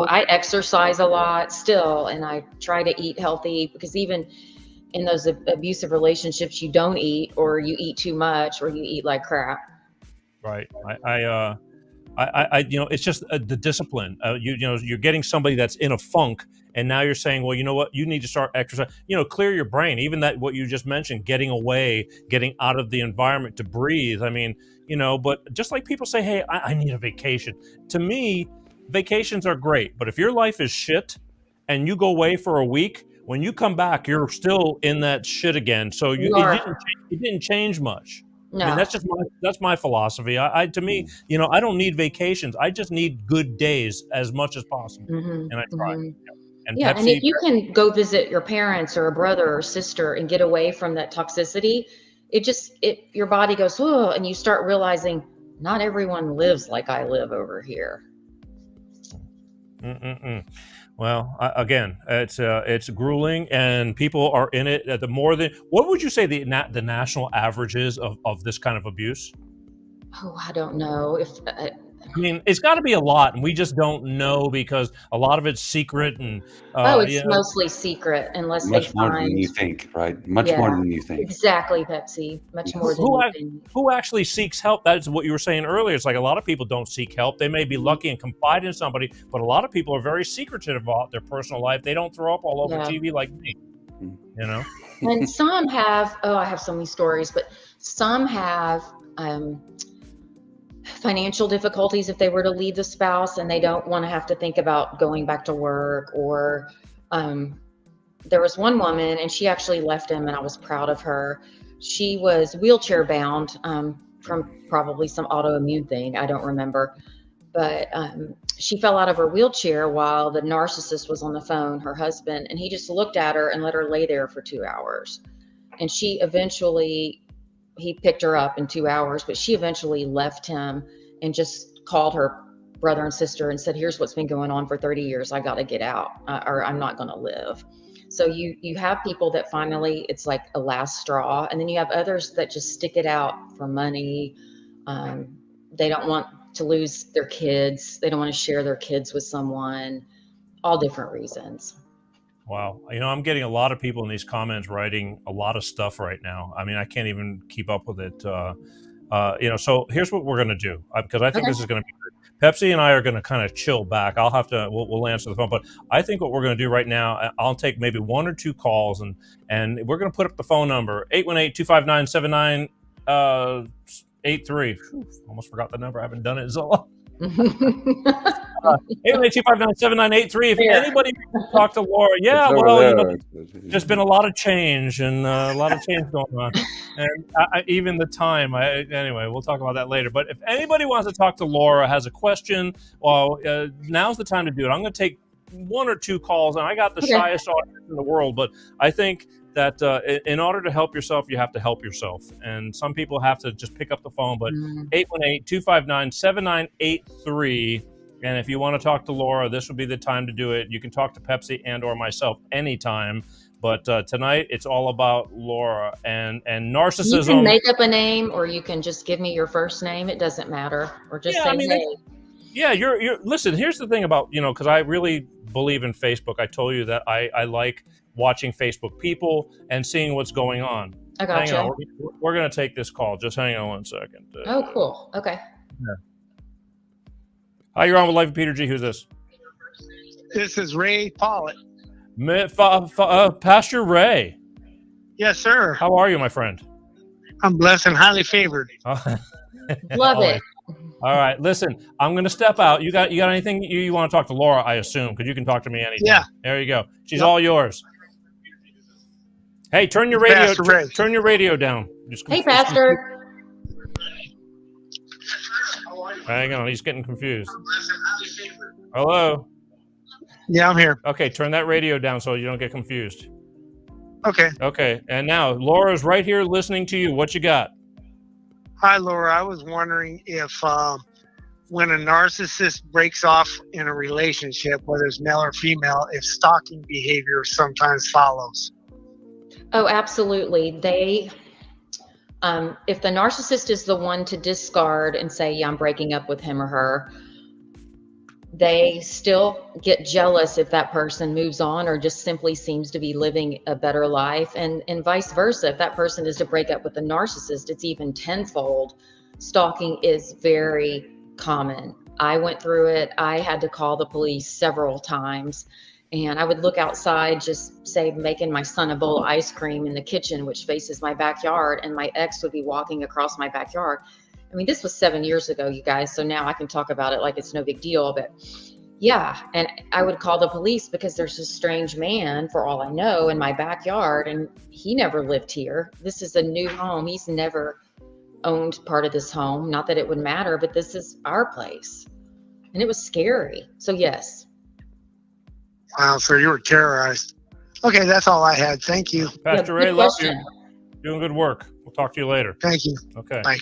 I exercise a lot still, and I try to eat healthy, because even in those abusive relationships, you don't eat, or you eat too much, or you eat like crap. Right. I it's just the discipline. You're getting somebody that's in a funk, and now you're saying, well, you know what, you need to start exercise. Clear your brain. Even that, what you just mentioned, getting away, getting out of the environment to breathe. I mean, but just like people say, hey, I need a vacation. To me, vacations are great, but if your life is shit and you go away for a week, when you come back, you're still in that shit again. So it didn't change much. No. I mean, that's my philosophy. To me, I don't need vacations. I just need good days as much as possible, and I try. And Pepsi, and if you can go visit your parents or a brother or sister and get away from that toxicity, your body goes, oh, and you start realizing not everyone lives like I live over here. Well, again, it's grueling, and people are in it at what would you say the national average is of this kind of abuse? Oh, I don't know. I mean, it's got to be a lot, and we just don't know because a lot of it's secret. And it's mostly secret, unless much more than you think, right? Much more than you think. Exactly, Pepsi. Much more than you think. Who actually seeks help? That's what you were saying earlier. It's like a lot of people don't seek help. They may be lucky and confide in somebody, but a lot of people are very secretive about their personal life. They don't throw up all over TV like me. And some have. I have so many stories, but some have. Financial difficulties if they were to leave the spouse, and they don't want to have to think about going back to work. Or there was one woman, and she actually left him, and I was proud of her. She was wheelchair bound from probably some autoimmune thing. I don't remember, but she fell out of her wheelchair while the narcissist was on the phone, her husband, and he just looked at her and let her lay there for 2 hours. And he picked her up in 2 hours, but she eventually left him and just called her brother and sister and said, here's what's been going on for 30 years. I got to get out, or I'm not going to live. So you have people that finally, it's like a last straw. And then you have others that just stick it out for money. They don't want to lose their kids. They don't want to share their kids with someone, all different reasons. Wow. I'm getting a lot of people in these comments writing a lot of stuff right now. I mean, I can't even keep up with it. So here's what we're going to do, because I think this is going to be good. Pepsi and I are going to kind of chill back. We'll answer the phone, but I think what we're going to do right now, I'll take maybe 1 or 2 calls, and we're going to put up the phone number, 818-259-7983. Almost forgot the number. I haven't done it in so long. 818-259-7983. If anybody wants to talk to Laura, there's been a lot of change and a lot of change going on, and even the time. Anyway, we'll talk about that later. But if anybody wants to talk to Laura, has a question, well, now's the time to do it. I'm going to take 1 or 2 calls, and I got the shyest audience in the world, but I think that in order to help yourself, you have to help yourself. And some people have to just pick up the phone, but 818-259-7983. And if you want to talk to Laura, this would be the time to do it. You can talk to Pepsi and or myself anytime. But tonight, it's all about Laura and narcissism. You can make up a name, or you can just give me your first name. It doesn't matter. Or just say, hey. Yeah, you're listen, here's the thing about, because I really believe in Facebook. I told you that I like watching Facebook people and seeing what's going on. I gotcha. Hang on. We're going to take this call. Just hang on 1 second. Oh, cool. Okay. Yeah. Hi, you're on with Life of Peter G. Who's this? This is Ray Pollitt. Pastor Ray. Yes, sir. How are you, my friend? I'm blessed and highly favored. Love it. All right, listen, I'm going to step out. You got anything you want to talk to Laura, I assume, because you can talk to me anytime. Yeah. There you go. She's all yours. Hey, turn your radio turn your radio down. Hey, Pastor. Hang on, he's getting confused. Hello? Yeah, I'm here. Okay, turn that radio down so you don't get confused. Okay. Okay, and now Laura's right here listening to you. What you got? Hi, Laura. I was wondering if when a narcissist breaks off in a relationship, whether it's male or female, if stalking behavior sometimes follows. Oh, absolutely. If the narcissist is the one to discard and say, yeah, I'm breaking up with him or her, they still get jealous if that person moves on or just simply seems to be living a better life. And vice versa. If that person is to break up with the narcissist, it's even tenfold. Stalking is very common. I went through it. I had to call the police several times. And I would look outside, just say, making my son a bowl of ice cream in the kitchen, which faces my backyard. And my ex would be walking across my backyard. I mean, this was 7 years ago, you guys. So now I can talk about it like it's no big deal. But yeah, and I would call the police because there's a strange man, for all I know, in my backyard. And he never lived here. This is a new home. He's never owned part of this home. Not that it would matter, but this is our place. And it was scary. So yes. Wow, so you were terrorized. Okay, that's all I had. Thank you. Pastor Ray, love you. Doing good work. We'll talk to you later. Thank you. Okay. Bye.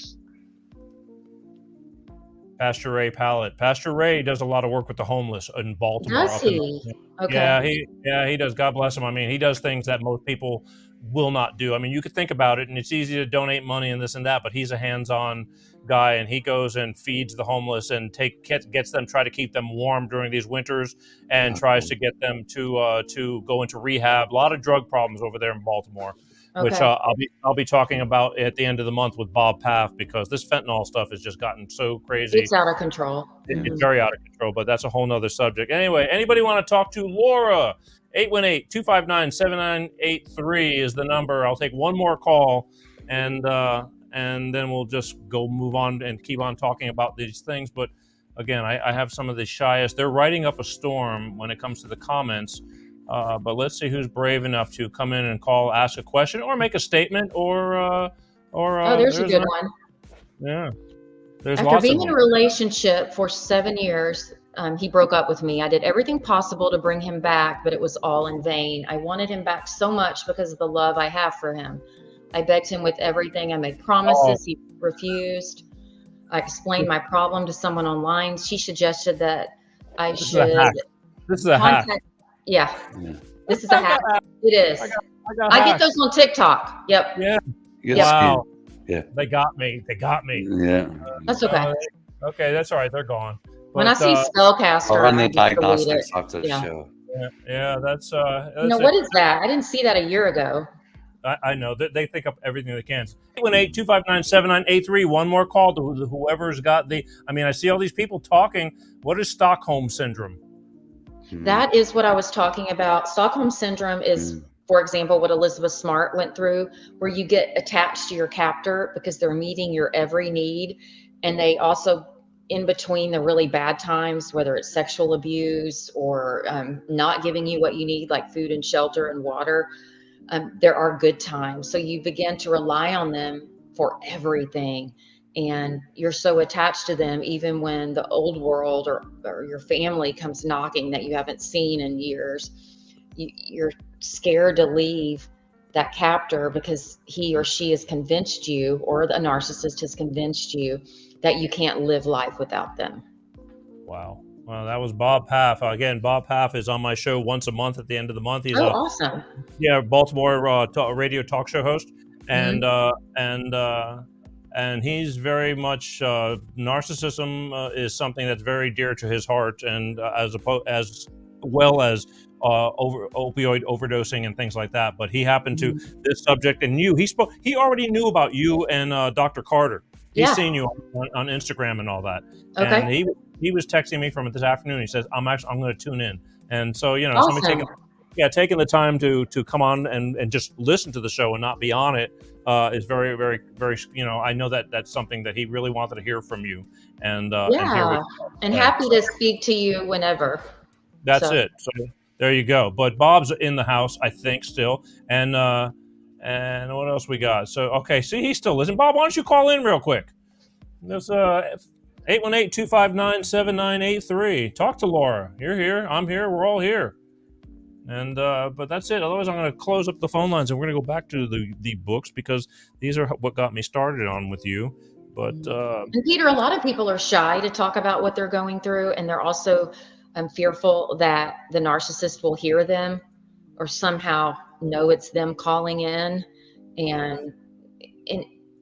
Pastor Ray Pallett. Pastor Ray does a lot of work with the homeless in Baltimore. Does he? Okay. Yeah, he does. God bless him. I mean, he does things that most people will not do. I mean, you could think about it, and it's easy to donate money and this and that, but he's a hands-on guy, and he goes and feeds the homeless and gets them, try to keep them warm during these winters, and tries to get them to go into rehab. A lot of drug problems over there in Baltimore. Okay. Which I'll be talking about at the end of the month with Bob Paff, because this fentanyl stuff has just gotten so crazy. It's out of control. It's very out of control, but that's a whole nother subject. Anyway, anybody want to talk to Laura? 818-259-7983 is the number. I'll take one more call, and then we'll just move on and keep on talking about these things. But again, I have some of the shyest. They're writing up a storm when it comes to the comments. But let's see who's brave enough to come in and call, ask a question, or make a statement, or there's a good one. Yeah. There's After being in a relationship for 7 years, he broke up with me. I did everything possible to bring him back, but it was all in vain. I wanted him back so much because of the love I have for him. I begged him with everything. I made promises. He refused. I explained my problem to someone online. She suggested that I should. This is a hack. Yeah. This is a hack. It is. I get those on TikTok. Yep. Yeah. Wow. Yeah. They got me. Yeah. That's okay. Okay, that's all right. They're gone. When I see Spellcaster, I'll run the diagnostics after the show. Yeah, that's what is that? I didn't see that a year ago. I know that they think up everything they can. 818-259-7983. One more call to whoever's got the. I mean, I see all these people talking. What is Stockholm syndrome? That is what I was talking about. Stockholm syndrome is, for example, what Elizabeth Smart went through, where you get attached to your captor because they're meeting your every need. And they also, in between the really bad times, whether it's sexual abuse or not giving you what you need, like food and shelter and water, there are good times. So you begin to rely on them for everything. And you're so attached to them, even when the old world or your family comes knocking that you haven't seen in years. You're scared to leave that captor because he or she has convinced you, or the narcissist has convinced you, that you can't live life without them. Wow. Well, that was Bob Paff. Again, Bob Paff is on my show once a month at the end of the month. He's awesome. Yeah, Baltimore radio talk show host. And and he's very much narcissism is something that's very dear to his heart, and as well as opioid overdosing and things like that. But he happened to this subject, and he already knew about you and Dr. Carter. He's seen you on Instagram and all that. Okay. And he was texting me from it this afternoon. He says, I'm going to tune in. And so, awesome. somebody taking the time to come on and just listen to the show and not be on it is very, very, very, I know that's something that he really wanted to hear from you. And happy to speak to you whenever. That's it. So there you go. But Bob's in the house, I think, still. And what else we got? So, okay, see, he's still listening. Bob, why don't you call in real quick? There's 818-259-7983. Talk to Laura. You're here. I'm here. We're all here. And but that's it. Otherwise, I'm going to close up the phone lines, and we're going to go back to the books, because these are what got me started on with you. But and Peter, a lot of people are shy to talk about what they're going through, and they're also fearful that the narcissist will hear them or somehow know it's them calling in. And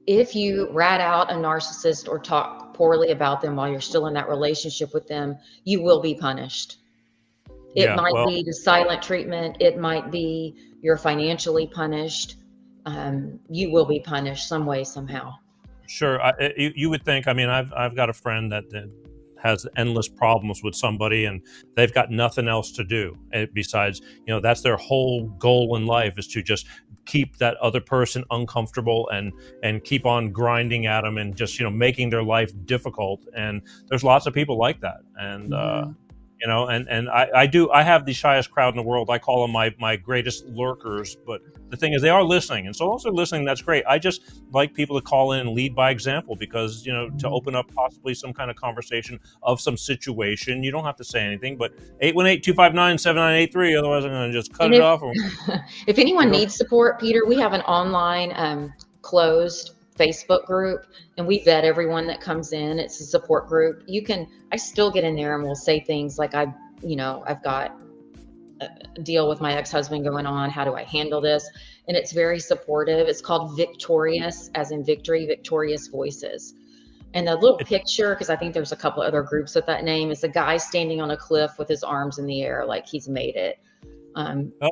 if you rat out a narcissist or talk poorly about them while you're still in that relationship with them, you will be punished. It might be the silent treatment. It might be you're financially punished. You will be punished some way, somehow. Sure. You would think, I mean, I've got a friend that has endless problems with somebody, and they've got nothing else to do besides, that's their whole goal in life, is to just keep that other person uncomfortable and keep on grinding at them and just, making their life difficult. And there's lots of people like that. And, I have the shyest crowd in the world. I call them my greatest lurkers, but the thing is, they are listening. And so also listening, that's great. I just like people to call in and lead by example, because, to open up possibly some kind of conversation of some situation, you don't have to say anything, but 818-259-7983. Otherwise I'm going to just cut it off. If anyone needs support, Peter, we have an online closed Facebook group, and we vet everyone that comes in. It's a support group. I still get in there and we'll say things like, I've got a deal with my ex-husband going on. How do I handle this? And it's very supportive. It's called Victorious, as in victory, Victorious Voices. And the little picture, because I think there's a couple other groups with that name, is a guy standing on a cliff with his arms in the air, like he's made it.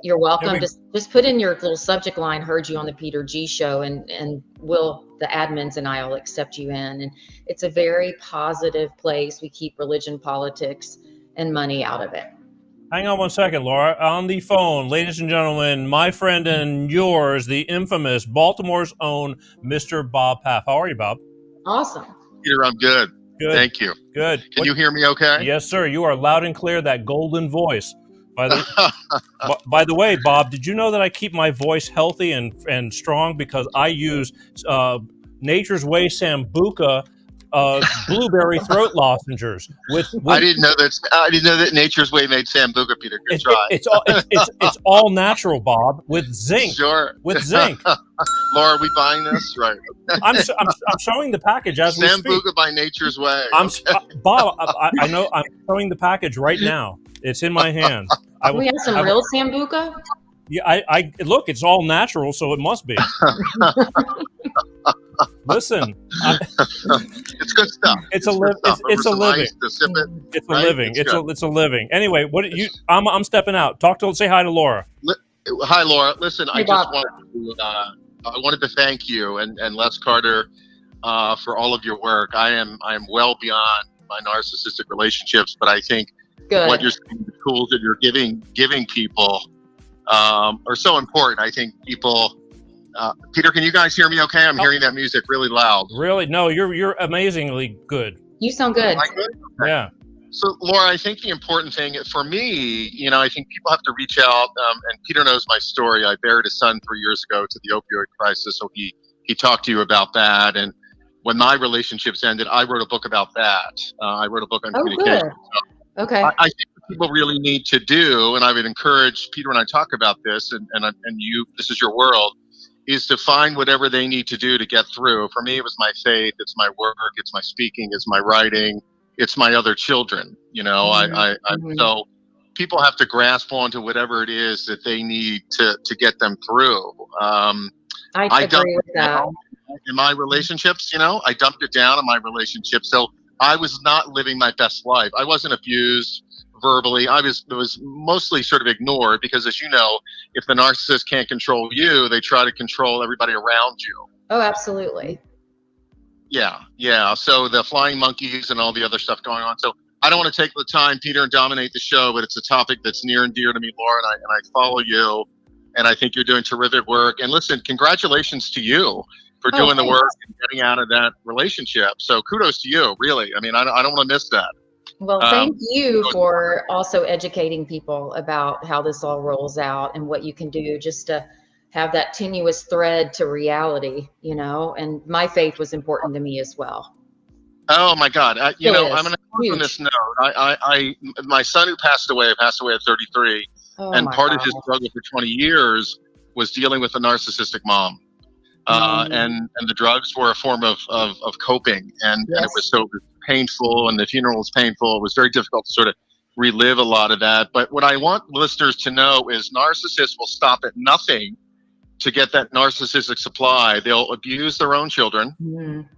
You're welcome. Just put in your little subject line, "Heard you on the Peter G Show," and the admins and I will accept you in. And it's a very positive place. We keep religion, politics, and money out of it. Hang on one second, Laura. On the phone, ladies and gentlemen, my friend and yours, the infamous Baltimore's own Mr. Bob Paff. How are you, Bob? Awesome. Peter, I'm good. Good. Thank you. Good. Can you hear me okay? Yes, sir. You are loud and clear, that golden voice. By the way, Bob, did you know that I keep my voice healthy and strong because I use Nature's Way Sambuca blueberry throat lozenges with I didn't know that Nature's Way made Sambuca, Peter. Good try. It's all natural, Bob, with zinc. Sure. With zinc. Laura, are we buying this? Right. I'm showing the package as we speak. Sambuca by Nature's Way. Bob, I know. I'm showing the package right now. It's in my hand. We have some real Sambuca? Yeah, I look, it's all natural, so it must be. Listen, it's good stuff. It's a living. It's a living. Anyway, I'm stepping out. Say hi to Laura. Hi, Laura. Listen, hey, I wanted to thank you and Les Carter for all of your work. I am well beyond my narcissistic relationships, but I think what you're saying, the tools that you're giving people are so important. I think people. Peter, can you guys hear me okay? I'm hearing that music really loud. Really? No, you're amazingly good. You sound good. Am I good? Okay. Yeah. So, Laura, I think the important thing for me, I think people have to reach out. And Peter knows my story. I buried a son 3 years ago to the opioid crisis. So he talked to you about that. And when my relationships ended, I wrote a book about that. I wrote a book on communication. Good. Okay. I think what people really need to do, and I would encourage Peter and I talk about this, and you, this is your world, is to find whatever they need to do to get through. For me, it was my faith, it's my work, it's my speaking, it's my writing, it's my other children. So people have to grasp onto whatever it is that they need to get them through. I agree with that. In my relationships, I dumped it down in my relationships. So I was not living my best life. I wasn't abused verbally. It was mostly sort of ignored because, as you know, if the narcissist can't control you, they try to control everybody around you. Oh, absolutely. Yeah. So the flying monkeys and all the other stuff going on. So I don't want to take the time, Peter, and dominate the show, but it's a topic that's near and dear to me, Laura, and I follow you, and I think you're doing terrific work. And listen, congratulations to you for doing the work and getting out of that relationship. So kudos to you, really. I mean, I don't want to miss that. Well, thank you for also educating people about how this all rolls out and what you can do just to have that tenuous thread to reality, and my faith was important to me as well. Oh my God. I'm going to close on this note. My son who passed away at 33, and part of his struggle for 20 years was dealing with a narcissistic mom. and the drugs were a form of coping, and it was so painful, and the funeral was painful. It was very difficult to sort of relive a lot of that. But what I want listeners to know is narcissists will stop at nothing to get that narcissistic supply. They'll abuse their own children.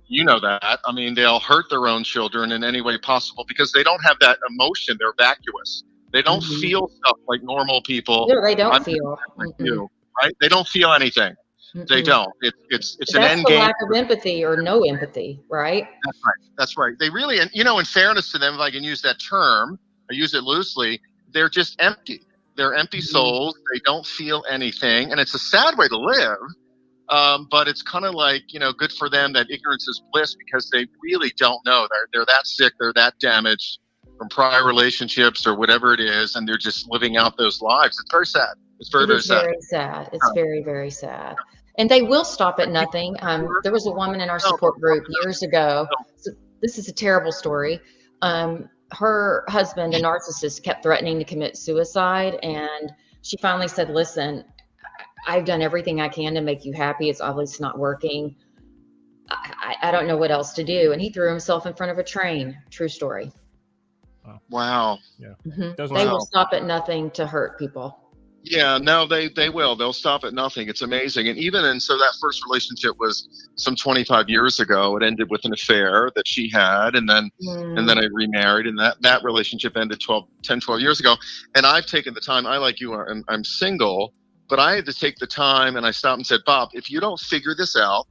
You know that. I mean, they'll hurt their own children in any way possible because they don't have that emotion. They're vacuous. They don't feel stuff like normal people. No, they don't feel. Right? They don't feel anything. They don't. It's an end game. That's lack of empathy or no empathy, right? That's right. That's right. They really, and in fairness to them, if I can use that term, I use it loosely, they're just empty. They're empty souls. They don't feel anything. And it's a sad way to live. But it's kind of like, good for them that ignorance is bliss, because they really don't know. They're that sick. They're that damaged from prior relationships or whatever it is. And they're just living out those lives. It's very sad. It's very, very sad. Very sad. It's very, very sad. And they will stop at nothing. There was a woman in our support group years ago. So this is a terrible story. Her husband, a narcissist, kept threatening to commit suicide. And she finally said, listen, I've done everything I can to make you happy. It's obviously not working. I don't know what else to do. And he threw himself in front of a train. True story. Wow. Yeah. They will stop at nothing to hurt people. Yeah, no, they will. They'll stop at nothing. It's amazing. And so that first relationship was some 25 years ago. It ended with an affair that she had, and then I remarried, and that relationship ended 10, 12 years ago. And I've taken the time. I, like you are, I'm single, but I had to take the time, and I stopped and said, Bob, if you don't figure this out,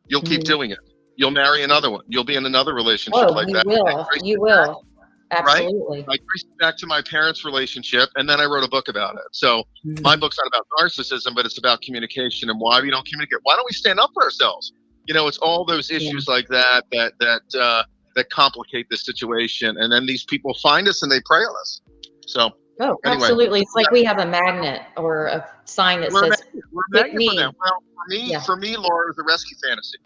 you'll keep doing it. You'll marry another one. You'll be in another relationship like that. You will. Absolutely. Right? I traced it back to my parents' relationship, and then I wrote a book about it. So my book's not about narcissism, but it's about communication and why we don't communicate. Why don't we stand up for ourselves? It's all those issues like that complicate the situation. And then these people find us and they prey on us. So anyway, absolutely. It's like we have a magnet or a sign that says, we're a magnet for them. Well, for me, Laura, it was a rescue fantasy.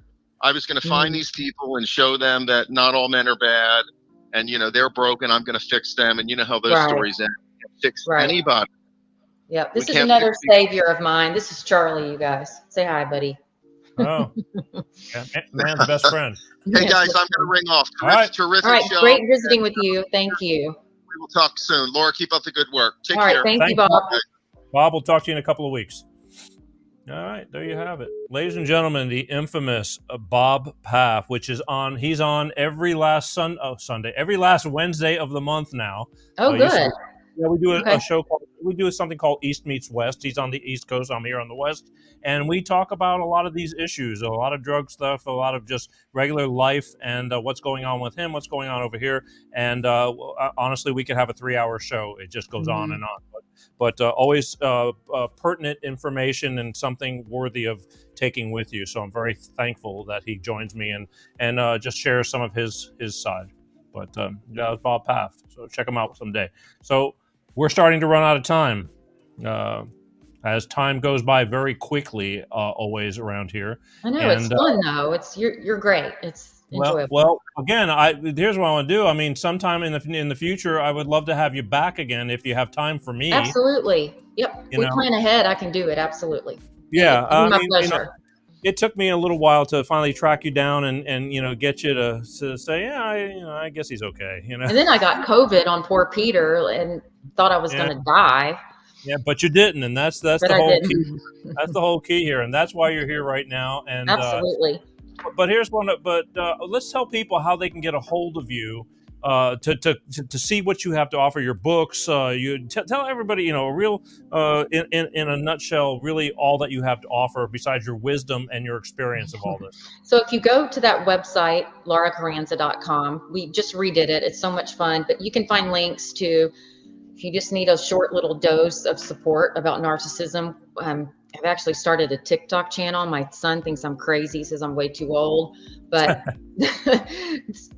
I was going to find these people and show them that not all men are bad. And, they're broken. I'm going to fix them. And you know how those stories end. You can't fix anybody. Yeah. This is another savior of mine. This is Charlie, you guys. Say hi, buddy. Oh, man's best friend. Hey, guys, I'm going to ring off. Terrific All right. show. Great visiting with you. Thank you. We will talk soon. Laura, keep up the good work. Take care. All right. Thank you, Bob. Bob, we'll talk to you in a couple of weeks. All right, there you have it. Ladies and gentlemen, the infamous Bob Paff, he's on every last every last Wednesday of the month now. Oh, good. We do a show we do something called East Meets West. He's on the East Coast, I'm here on the West. And we talk about a lot of these issues, a lot of drug stuff, a lot of just regular life and what's going on with him, what's going on over here. And honestly, we could have a 3-hour show. It just goes on and on. But always pertinent information and something worthy of taking with you. So I'm very thankful that he joins me and just shares some of his side. But that was Bob Paff. So check him out someday. So we're starting to run out of time. As time goes by very quickly, always around here. I know, it's fun though. You're great. It's enjoyable. Well, again, here's what I want to do. I mean, sometime in the future, I would love to have you back again if you have time for me. Absolutely. Yep. We plan ahead. I can do it. Absolutely. Yeah. My pleasure. It took me a little while to finally track you down and get you to say, I guess he's okay. And then I got COVID on poor Peter and thought I was going to die. Yeah, but you didn't, and that's the whole key. That's the whole key here, and that's why you're here right now. And absolutely. But here's one. But let's tell people how they can get a hold of you to see what you have to offer. Your books. You tell everybody, a real in a nutshell, really all that you have to offer besides your wisdom and your experience of all this. So if you go to that website, lauracharanza.com, we just redid it. It's so much fun. But you can find links to. If you just need a short little dose of support about narcissism, I've actually started a TikTok channel. My son thinks I'm crazy, says I'm way too old, but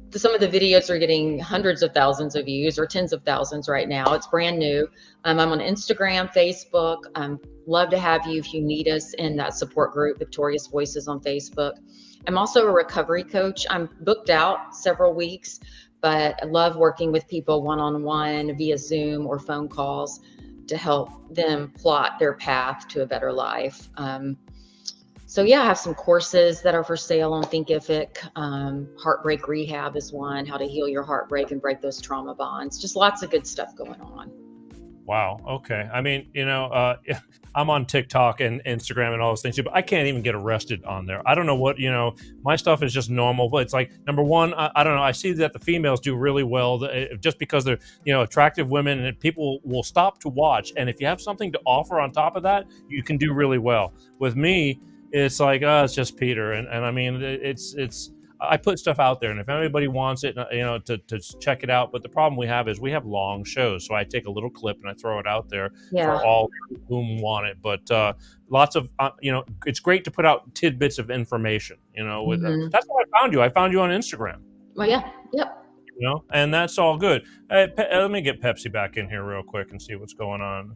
some of the videos are getting hundreds of thousands of views or tens of thousands right now. It's brand new. I'm on Instagram, Facebook. Love to have you if you need us in that support group, Victorious Voices on Facebook. I'm also a recovery coach. I'm booked out several weeks, but I love working with people one-on-one via Zoom or phone calls to help them plot their path to a better life. So yeah, I have some courses that are for sale on Thinkific. Heartbreak Rehab is one, how to heal your heartbreak and break those trauma bonds. Just lots of good stuff going on. Wow. Okay. I mean, I'm on TikTok and Instagram and all those things too, but I can't even get arrested on there. I don't know what, my stuff is just normal, but it's like, number one, I don't know. I see that the females do really well just because they're, attractive women, and people will stop to watch. And if you have something to offer on top of that, you can do really well. With me, it's like, it's just Peter. And I mean, I put stuff out there, and if anybody wants it, to check it out. But the problem we have is we have long shows, so I take a little clip and I throw it out there for all whom want it. But lots of, it's great to put out tidbits of information. That's how I found you. I found you on Instagram. Well, yeah, yep. And that's all good. Hey, let me get Pepsi back in here real quick and see what's going on.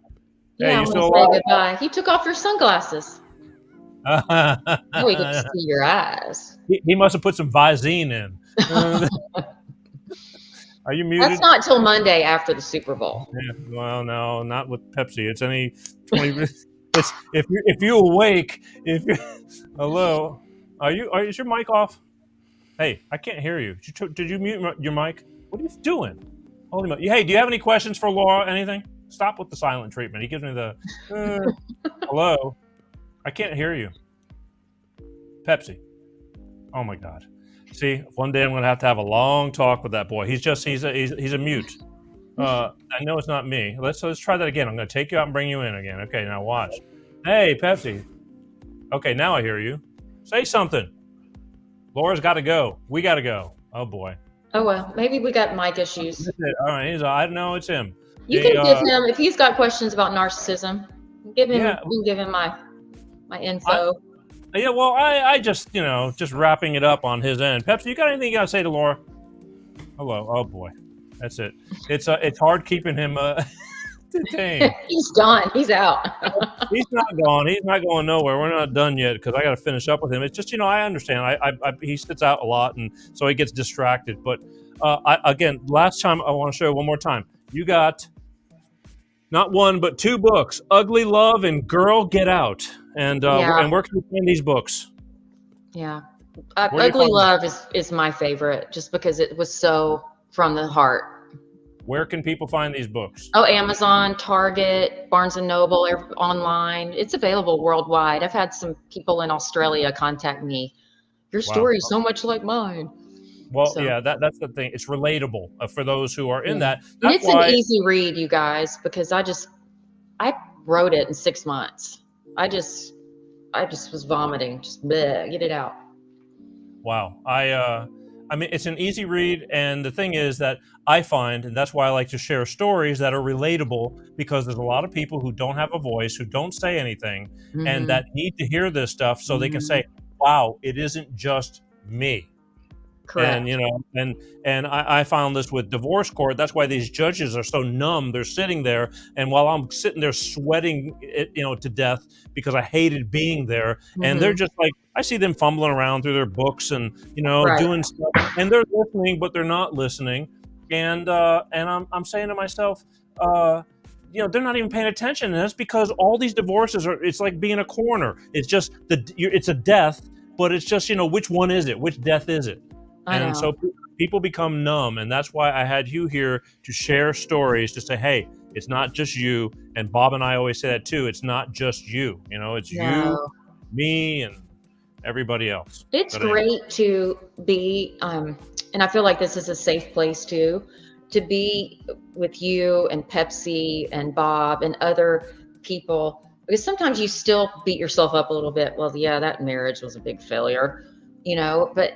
Yeah, hey, I'm gonna say goodbye. He took off your sunglasses. Oh, we get to see your eyes. He must have put some Visine in. Are you muted? That's not till Monday after the Super Bowl. Yeah, well, no, not with Pepsi. It's any 20. It's if you awake. Hello, is your mic off? Hey, I can't hear you. Did you mute your mic? What are you doing? Holy moly! Hey, do you have any questions for Laura? Anything? Stop with the silent treatment. He gives me the hello. I can't hear you. Pepsi. Oh my God. See, one day I'm going to have a long talk with that boy. He's a mute. I know it's not me. Let's try that again. I'm going to take you out and bring you in again. Okay, now watch. Hey, Pepsi. Okay, now I hear you. Say something. Laura's got to go. We got to go. Oh boy. Oh well, maybe we got mic issues. All right, I know it's him. You can give him, if he's got questions about narcissism, give him my info. Well, I just, just wrapping it up on his end. Pepsi, you got anything you got to say to Laura? Hello. Oh boy, that's it. It's hard keeping him detained. He's done. He's out. He's not gone. He's not going nowhere. We're not done yet because I got to finish up with him. It's just, I understand. He sits out a lot, and so he gets distracted. But again, last time I want to show you one more time. You got not one but two books: Ugly Love and Girl Get Out. And where can you find these books? Yeah, Ugly Love is my favorite, just because it was so from the heart. Where can people find these books? Oh, Amazon, Target, Barnes & Noble, online. It's available worldwide. I've had some people in Australia contact me. Your story is so much like mine. Well, yeah, that's the thing. It's relatable for those who are in that. And it's an easy read, you guys, because I wrote it in 6 months. I just was vomiting. Just bleh, get it out. Wow. I mean, it's an easy read, and the thing is that I find, and that's why I like to share stories that are relatable, because there's a lot of people who don't have a voice, who don't say anything, and that need to hear this stuff so they can say, wow, it isn't just me. Correct. And I found this with divorce court. That's why these judges are so numb. They're sitting there, and while I'm sitting there sweating, to death because I hated being there, and they're just like, I see them fumbling around through their books and doing stuff, and they're listening, but they're not listening. And I'm saying to myself, they're not even paying attention, and that's because all these divorces it's like being a coroner. It's just it's a death, but it's just which one is it? Which death is it? And so people become numb, and that's why I had you here to share stories, to say, hey, it's not just you. And Bob and I always say that too. It's not just you. It's you, me, and everybody else. It's great to be, and I feel like this is a safe place too, to be with you and Pepsi and Bob and other people, because sometimes you still beat yourself up a little bit. Well, yeah, that marriage was a big failure, but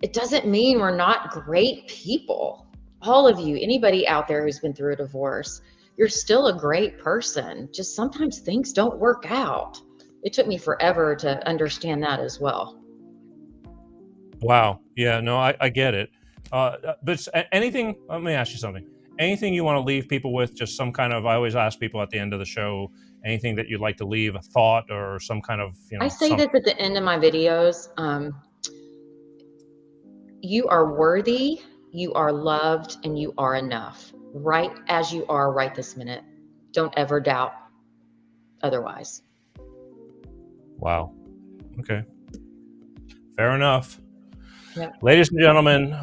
it doesn't mean we're not great people. All of you, anybody out there who's been through a divorce, you're still a great person. Just sometimes things don't work out. It took me forever to understand that as well. Wow. Yeah, no, I get it. But anything, let me ask you something. Anything you want to leave people with, just some kind of, I always ask people at the end of the show, anything that you'd like to leave, a thought or some kind of, I say this at the end of my videos. You are worthy, you are loved, and you are enough, right as you are right this minute. Don't ever doubt otherwise. Wow. Okay. Fair enough. Yeah. Ladies and gentlemen,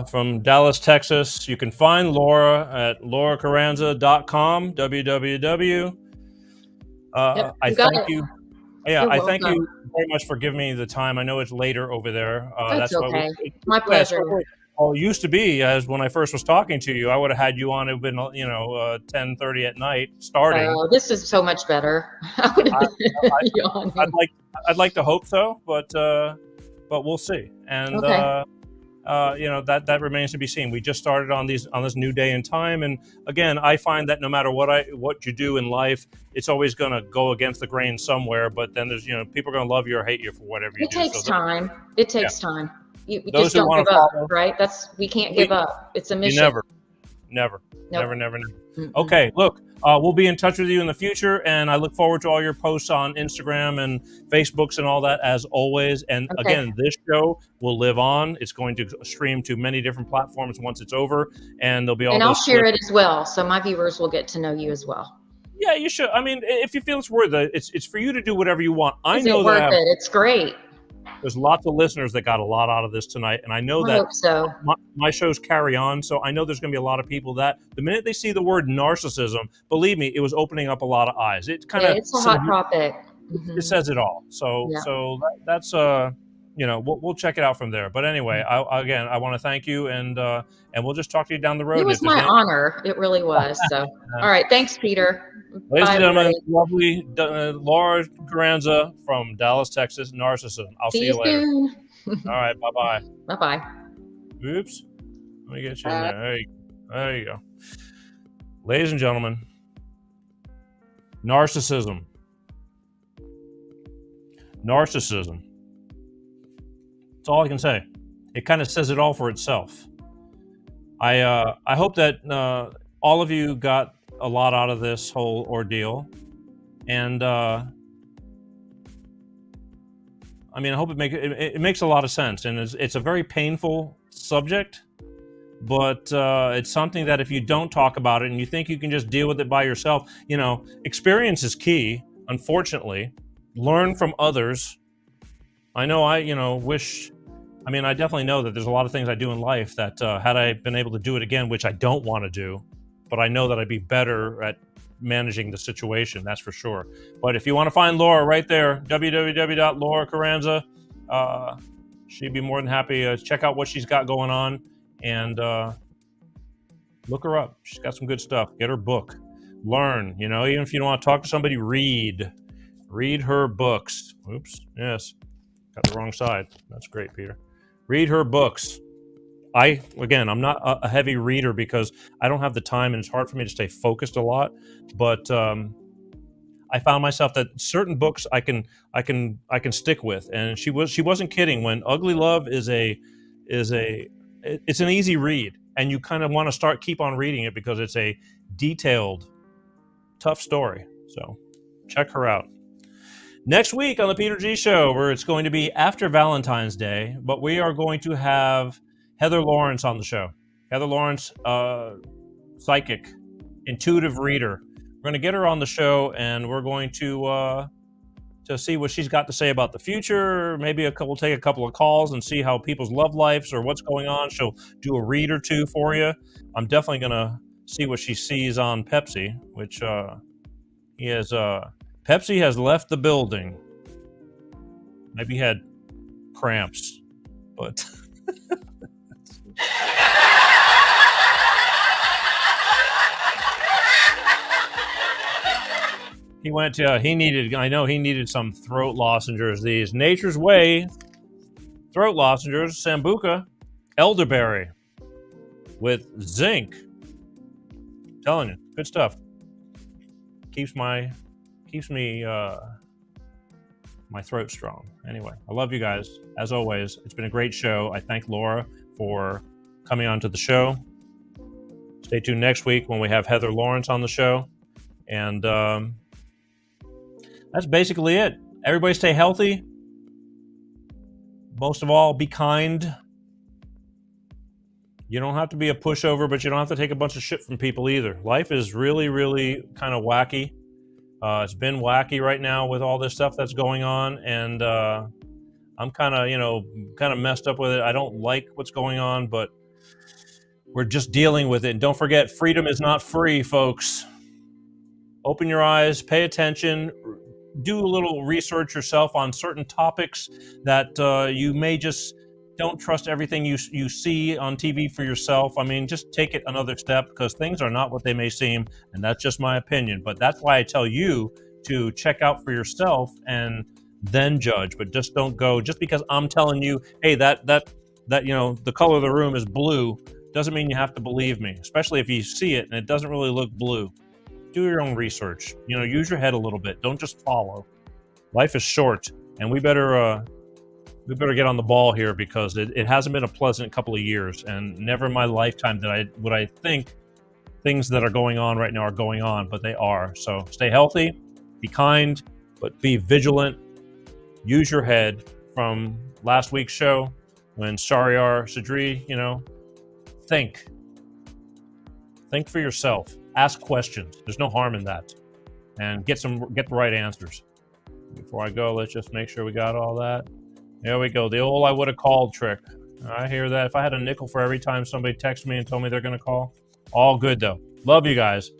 from Dallas, Texas, you can find Laura at lauracharanza.com, www. I thank you. Yeah, I thank you very much for giving me the time. I know it's later over there. That's okay. My pleasure. Well, it used to be, as when I first was talking to you, I would have had you on. It would have been, 10:30 at night starting. Oh, this is so much better. I'd like to hope so, but we'll see. And that remains to be seen. We just started on this new day and time, and again, I find that no matter what you do in life, it's always going to go against the grain somewhere. But then there's people are going to love you or hate you for whatever you do. It takes time. It takes time. You just don't give up, right? We can't give up. It's a mission. Never. Mm-hmm. Okay, look, we'll be in touch with you in the future, and I look forward to all your posts on Instagram and Facebooks and all that as always. And again, this show will live on. It's going to stream to many different platforms once it's over, and there'll be all. And I'll share it as well, so my viewers will get to know you as well. Yeah, you should. I mean, if you feel it's worth it, it's for you to do whatever you want. I know it's worth it. It's great. There's lots of listeners that got a lot out of this tonight, and I know I hope so. My shows carry on, so I know there's going to be a lot of people that the minute they see the word narcissism, believe me, it was opening up a lot of eyes. It kind of it's a hot topic. It says it all. So that's we'll check it out from there. But anyway, I want to thank you, and we'll just talk to you down the road. It was my honor. It really was. So all right, thanks, Peter. Ladies and gentlemen, lovely Laura Charanza from Dallas, Texas, Narcissism. I'll see you later. Soon. All right, bye-bye. Bye-bye. Oops. Let me get you in there. There you go. Ladies and gentlemen, narcissism. Narcissism. That's all I can say. It kind of says it all for itself. I hope that all of you got a lot out of this whole ordeal, and I hope it makes a lot of sense, and it's a very painful subject, but it's something that if you don't talk about it and you think you can just deal with it by yourself, experience is key. Unfortunately, learn from others. I know I definitely know that there's a lot of things I do in life that had I been able to do it again, which I don't want to do, but I know that I'd be better at managing the situation, that's for sure. But if you want to find Laura, right there, www.lauracharanza, she'd be more than happy to check out what she's got going on, and look her up. She's got some good stuff. Get her book. Learn, even if you don't want to talk to somebody, read her books. Oops, yes, got the wrong side. That's great, Peter. Read her books. I'm not a heavy reader because I don't have the time and it's hard for me to stay focused a lot. But I found myself that certain books I can stick with, and she wasn't kidding when Ugly Love it's an easy read, and you kind of want to keep on reading it because it's a detailed, tough story. So check her out. Next week on the Peter G Show, where it's going to be after Valentine's Day, but we are going to have Heather Lawrence on the show. Heather Lawrence, psychic, intuitive reader. We're going to get her on the show, and we're going to see what she's got to say about the future. Maybe we'll take a couple of calls and see how people's love lives or what's going on. She'll do a read or two for you. I'm definitely going to see what she sees on Pepsi, which Pepsi has left the building. Maybe he had cramps, but... he needed some throat lozenges. These Nature's Way throat lozenges, Sambuca, elderberry with zinc. I'm telling you, good stuff. Keeps me my throat strong. Anyway, I love you guys. As always, it's been a great show. I thank Laura for coming on to the show. Stay tuned next week when we have Heather Lawrence on the show. And that's basically it. Everybody stay healthy. Most of all, be kind. You don't have to be a pushover, but you don't have to take a bunch of shit from people either. Life is really, really kind of wacky. It's been wacky right now with all this stuff that's going on, and I'm kind of messed up with it. I don't like what's going on, but we're just dealing with it. And don't forget, freedom is not free, folks. Open your eyes, pay attention, do a little research yourself on certain topics that you may just don't trust everything you see on TV for yourself. I mean, just take it another step, because things are not what they may seem, and that's just my opinion. But that's why I tell you to check out for yourself and then judge. But just don't go just because I'm telling you, hey, that the color of the room is blue, doesn't mean you have to believe me, especially if you see it and it doesn't really look blue. Do your own research. Use your head a little bit. Don't just follow. Life is short, and we better get on the ball here, because it hasn't been a pleasant couple of years, and never in my lifetime would I think things that are going on right now are going on, but they are. So stay healthy, be kind, but be vigilant. Use your head. From last week's show, when Shariar Sadri, think for yourself. Ask questions. There's no harm in that, and get the right answers. Before I go, let's just make sure we got all that. There we go. The old I would have called trick. I hear that. If I had a nickel for every time somebody texted me and told me they're going to call, all good though. Love you guys.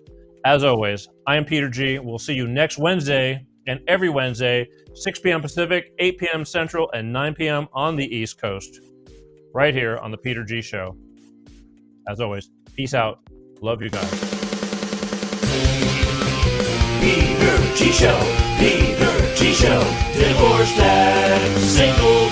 As always, I am Peter G. We'll see you next Wednesday, and every Wednesday, 6 p.m. Pacific, 8 p.m. Central, and 9 p.m. on the East Coast, right here on the Peter G. Show. As always, peace out. Love you guys. Peter G. Show, Peter G. Show, divorced dad, single